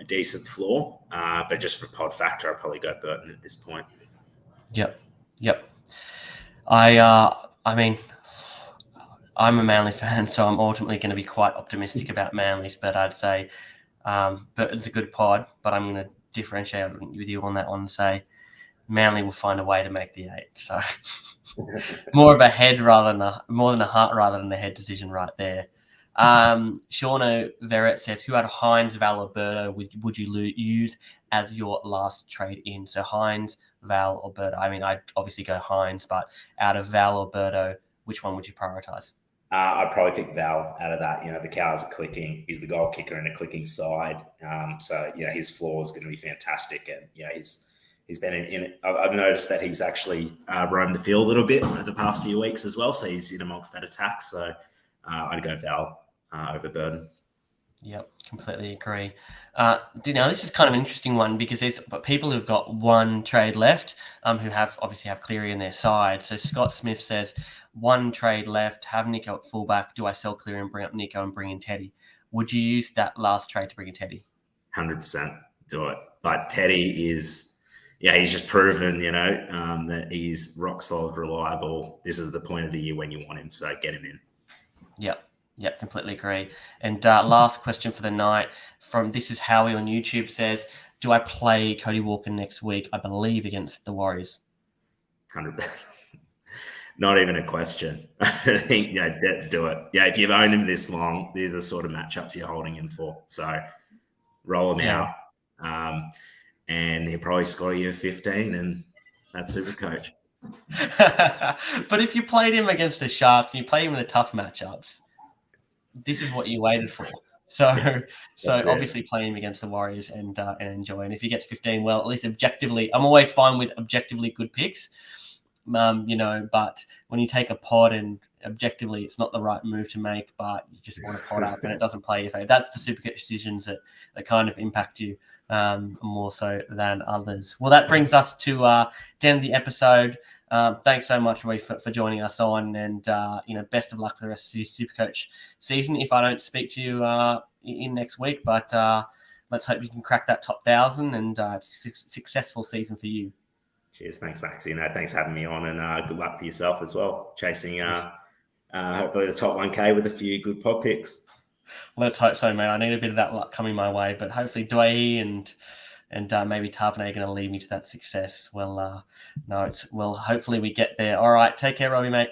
decent floor. But just for pod factor, I'd probably go Burton at this point. Yep. I mean, I'm a Manly fan, so I'm ultimately going to be quite optimistic about Manly's, but I'd say Burton's a good pod, but I'm going to differentiate with you on that one and say Manly will find a way to make the 8. So more of a head more than a heart rather than a head decision right there. Shauno Verrett says, who out of Hines, Val, or Birdo would you use as your last trade in? So Hines, Val, or Birdo? I mean, I'd obviously go Hines, but out of Val or Birdo, which one would you prioritise? I'd probably pick Val out of that. The Cows are clicking. He's the goal kicker in a clicking side. So his floor is going to be fantastic. And, he's been in it. I've noticed that he's actually roamed the field a little bit the past few weeks as well. So he's in amongst that attack. So I'd go Val over Burden. Yep, completely agree. Now, this is kind of an interesting one because there's people who've got one trade left who obviously have Cleary in their side. So Scott Smith says, one trade left, have Nico at fullback. Do I sell Cleary and bring up Nico and bring in Teddy? Would you use that last trade to bring in Teddy? 100% do it. But Teddy is, he's just proven, that he's rock solid, reliable. This is the point of the year when you want him. So get him in. Yep, completely agree. And last question for the night from This Is Howie on YouTube says, do I play Cody Walker next week? I believe against the Warriors. 100%. Not even a question. I think, do it. If you've owned him this long, these are the sort of matchups you're holding him for. So roll him out. And he'll probably score you 15, and that's SuperCoach. But if you played him against the Sharks and you played him in the tough matchups, this is what you waited for. So obviously playing him against the Warriors and enjoy. And if he gets 15, well, at least objectively, I'm always fine with objectively good picks, but when you take a pod and objectively it's not the right move to make, but you just want to pod up and it doesn't play your favor. That's the SuperCoach decisions that kind of impact you more so than others. Well, that brings us to the end of the episode. Thanks so much, Roy, for joining us on, and best of luck for the rest of the SuperCoach season. If I don't speak to you in next week, but let's hope you can crack that top 1,000 and successful season for you. Cheers, thanks, Maxi. Thanks for having me on, and good luck for yourself as well, chasing hopefully the top 1K with a few good pod picks. Let's hope so, mate. I need a bit of that luck coming my way, but hopefully Dwayne and maybe Tarpane are going to lead me to that success. Well, hopefully we get there. All right, take care, Robbie, mate.